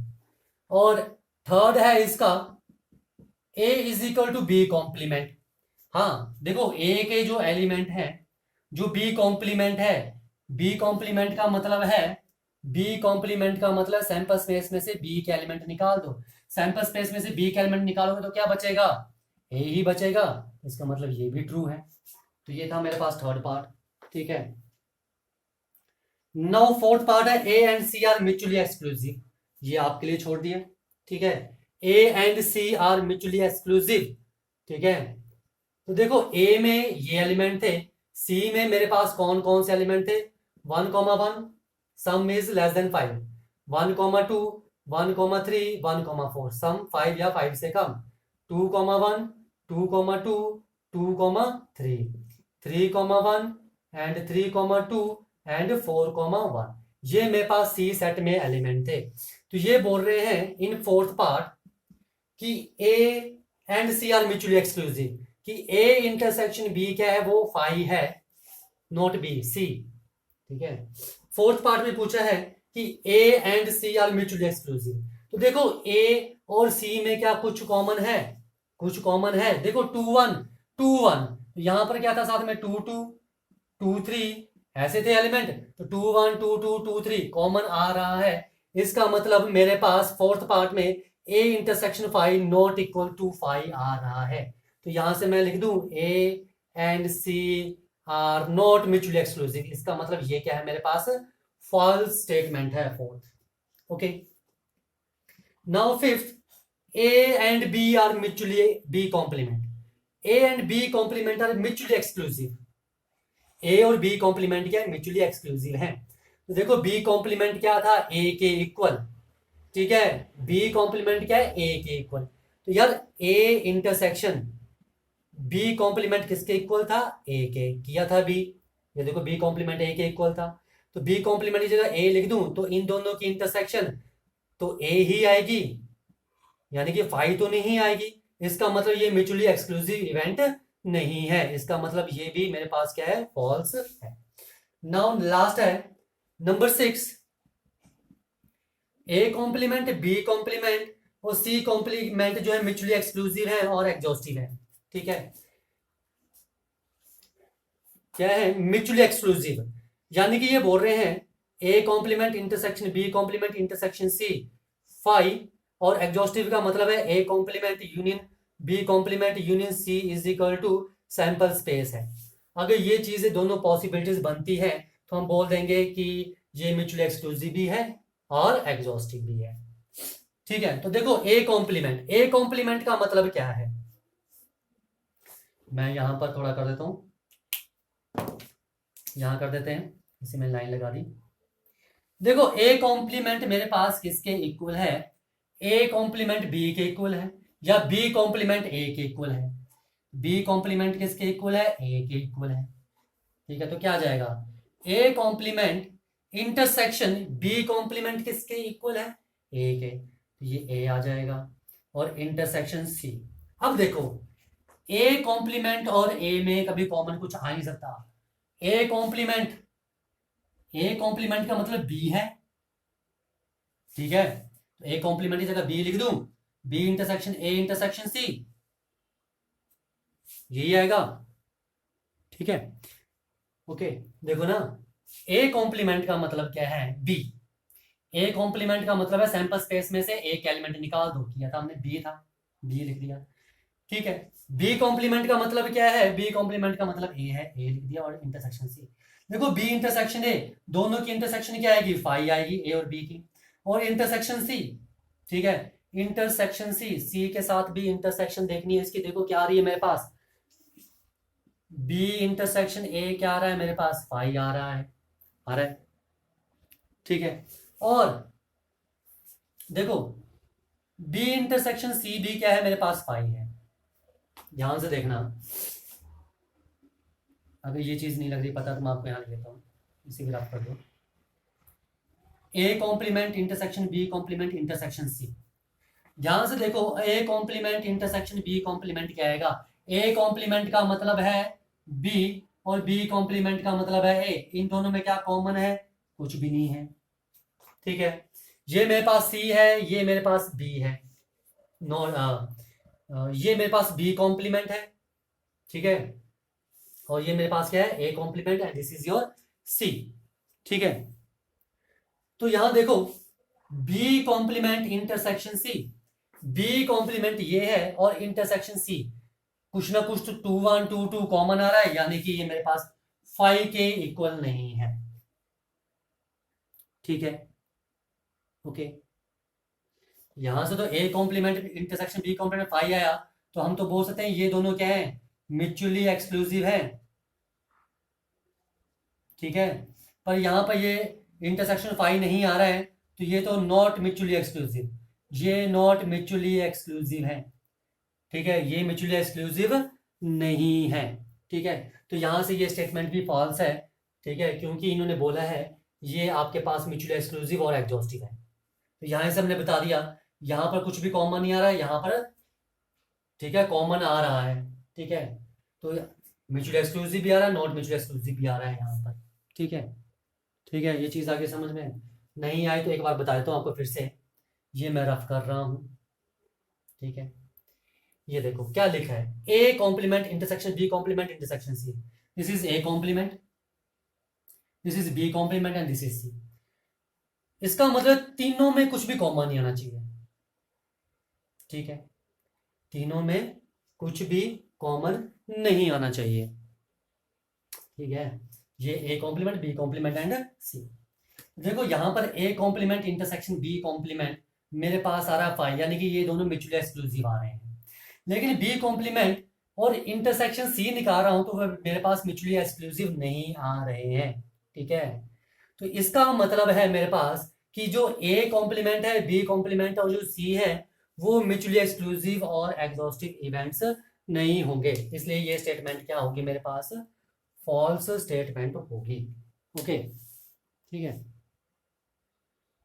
और थर्ड है इसका A is equal to B complement. हाँ देखो ए के जो एलिमेंट है जो बी कॉम्प्लीमेंट है, बी कॉम्प्लीमेंट का मतलब है, बी कॉम्प्लीमेंट का मतलब सैंपल स्पेस में से बी के एलिमेंट निकाल दो, सैंपल स्पेस में से बी के एलिमेंट निकालोगे तो क्या बचेगा, ए ही बचेगा, इसका मतलब ये भी ट्रू है। तो ये था मेरे पास थर्ड पार्ट। ठीक है, नाउ फोर्थ पार्ट है A and C are mutually exclusive, ये आपके लिए छोड़ दिया। ठीक है, A and C are mutually exclusive. ठीक है, तो देखो ए में ये एलिमेंट थे, सी में मेरे पास कौन कौन से एलिमेंट थे, 1 1 सम इज लेस देन 5, 1 2 1 3 1 4 सम 5 या 5 से कम, 2 1 2 2 2 3 3 1 एंड 3 2 एंड 4 1, ये मेरे पास सी सेट में एलिमेंट थे। तो ये बोल रहे हैं इन फोर्थ पार्ट कि A and C are mutually exclusive, कि ए इंटरसेक्शन बी क्या है, वो 5 है, नॉट बी, सी। ठीक है, फोर्थ पार्ट में पूछा है कि A and C are mutually exclusive. तो देखो ए और सी में क्या कुछ कॉमन है, कुछ कॉमन है। देखो 2 1 2 1, यहां पर क्या था साथ में 2 2 2 3 ऐसे थे एलिमेंट, तो 2 1 2 2 2 3 कॉमन आ रहा है। इसका मतलब मेरे पास फोर्थ पार्ट में A intersection five not equal to five आ रहा है। तो यहां से मैं लिख दूं A and C are not mutually exclusive. इसका मतलब ये क्या है, मेरे पास फॉल्स स्टेटमेंट है fourth. Okay, now fifth, A and B are mutually B complement. A and B complement are mutually exclusive. A और बी कॉम्प्लीमेंट क्या है, म्यूचुअली एक्सक्लूसिव है। तो देखो बी कॉम्प्लीमेंट क्या था, ए के इक्वल, ठीक है। बी कॉम्प्लीमेंट क्या है, ए के इक्वल। तो यार ए इंटरसेक्शन बी कॉम्प्लीमेंट किसके इक्वल था, ए के, किया था बी। ये देखो बी कॉम्प्लीमेंट ए के इक्वल था, तो बी कॉम्प्लीमेंट की जगह ए लिख दूं तो इन दोनों की इंटरसेक्शन तो ए ही आएगी, यानी कि फाइव तो नहीं आएगी। इसका मतलब ये म्यूचुअली एक्सक्लूसिव इवेंट नहीं है। इसका मतलब ये भी मेरे पास क्या है, फॉल्स है। नाउ लास्ट है number 6, A complement B complement और सी कॉम्प्लीमेंट जो है म्यूचुअली एक्सक्लूसिव है और एग्जॉस्टिव है। ठीक है, क्या है, म्यूचुअली एक्सक्लूसिव, यानी कि ये बोल रहे हैं A complement intersection B complement intersection C five, और एग्जॉस्टिव का मतलब है A complement union B complement union C is equal to sample space है। अगर ये चीजें दोनों पॉसिबिलिटीज बनती है तो हम बोल देंगे कि ये म्यूचुअली एक्सक्लूसिव भी है और एग्जॉस्टिव भी है। ठीक है, तो देखो ए कॉम्प्लीमेंट का मतलब क्या है, मैं यहां पर थोड़ा कर देता हूं, यहां कर देते हैं, इसी में लाइन लगा दी। देखो ए कॉम्प्लीमेंट मेरे पास किसके इक्वल है, ए कॉम्प्लीमेंट बी के इक्वल है या बी कॉम्प्लीमेंट ए के इक्वल है। बी कॉम्प्लीमेंट किसके इक्वल है, ए के इक्वल है। ठीक है, तो क्या आ जाएगा, A complement intersection B complement किसके इक्वल है, ए के, तो ये ए आ जाएगा, और इंटरसेक्शन सी। अब देखो ए कॉम्प्लीमेंट और ए में कभी कॉमन कुछ आ नहीं सकता। ए कॉम्प्लीमेंट का मतलब बी है, ठीक है, तो ए कॉम्प्लीमेंट की जगह बी लिख दूं, B intersection A intersection C, यही आएगा। ठीक है, ओके, देखो ना, ए कॉम्प्लीमेंट का मतलब क्या है, बी। ए कॉम्प्लीमेंट का मतलब है सैंपल स्पेस में से एक एलिमेंट निकाल दो, किया था हमने, बी था, बी लिख दिया। ठीक है, बी कॉम्प्लीमेंट का मतलब क्या है, बी कॉम्प्लीमेंट का मतलब ए है, ए लिख दिया, और इंटरसेक्शन सी। देखो बी इंटरसेक्शन ए, दोनों की इंटरसेक्शन क्या आएगी, फाइव आएगी, ए और बी की, और इंटरसेक्शन सी, ठीक है, इंटरसेक्शन सी, सी के साथ भी इंटरसेक्शन देखनी है इसकी। देखो क्या आ रही है मेरे पास, बी इंटरसेक्शन ए क्या आ रहा है मेरे पास, फाइव आ रहा है, आ रहा है। ठीक है, और देखो बी इंटरसेक्शन सी भी क्या है मेरे पास, फाइव है। ध्यान से देखना, अगर ये चीज नहीं लग रही पता तो मैं आपको यहां लिख देता हूं, इसी ग्राफ कर दो, A complement intersection B complement intersection C. ध्यान से देखो, A complement intersection B complement क्या आएगा, ए कॉम्प्लीमेंट का मतलब है बी और बी कॉम्प्लीमेंट का मतलब है ए। इन दोनों में क्या कॉमन है, कुछ भी नहीं है। ठीक है, ये मेरे पास सी है, ये मेरे पास बी है, नो ये मेरे पास बी कॉम्प्लीमेंट है, ठीक है, और ये मेरे पास क्या है, A complement, and this is your C. ठीक है, तो यहां देखो B complement intersection C, B complement ये है और इंटरसेक्शन सी, कुछ ना कुछ तो 2 1 2 2 कॉमन आ रहा है, यानी कि ये मेरे पास 5 के इक्वल नहीं है। ठीक है, ओके, यहां से तो A complement intersection B complement 5 आया, तो हम तो बोल सकते हैं ये दोनों क्या है, म्यूचुअली एक्सक्लूसिव है। ठीक है, पर यहां पर ये इंटरसेक्शन 5 नहीं आ रहा है, तो ये तो नॉट म्यूचुअली एक्सक्लूसिव, ये नॉट म्यूचुअली एक्सक्लूसिव है। ठीक है, ये म्यूचुअली एक्सक्लूसिव नहीं है। ठीक है, तो यहां से ये स्टेटमेंट भी फॉल्स है। ठीक है, क्योंकि इन्होंने बोला है ये आपके पास म्यूचुअली एक्सक्लूसिव और एग्जॉस्टिव है, तो यहां से हमने बता दिया यहां पर कुछ भी कॉमन नहीं आ रहा है, यहां पर ठीक है कॉमन आ रहा है। ठीक है, तो म्यूचुअली एक्सक्लूसिव भी आ रहा है, नॉट म्यूचुअली एक्सक्लूसिव भी आ रहा है यहां पर। ठीक है, ठीक है, ये चीज़ आगे समझ में नहीं आई तो एक बार बता देता हूँ आपको फिर से। ये मैं रफ कर रहा हूँ, ठीक है। ये देखो क्या लिखा है, A complement intersection B complement intersection C. This is A complement, this is B complement and this is C. इसका मतलब तीनों में कुछ भी कॉमन नहीं आना चाहिए, ठीक है। तीनों में कुछ भी कॉमन नहीं आना चाहिए, ठीक है। ये A complement B complement and C. देखो यहां पर A complement intersection B complement मेरे पास आ रहा है फाई, यानी कि ये दोनों म्यूचुअली एक्सक्लूसिव आ रहे हैं। लेकिन बी कॉम्प्लीमेंट और इंटरसेक्शन सी निकाल रहा हूं तो वह मेरे पास म्यूचुअली एक्सक्लूसिव नहीं आ रहे हैं, ठीक है। तो इसका मतलब है मेरे पास कि जो ए कॉम्प्लीमेंट है, बी कॉम्प्लीमेंट और जो सी है वो म्यूचुअली एक्सक्लूसिव और एग्जॉस्टिव इवेंट्स नहीं होंगे। इसलिए ये स्टेटमेंट क्या होगी मेरे पास, फॉल्स स्टेटमेंट होगी। ओके, ठीक है।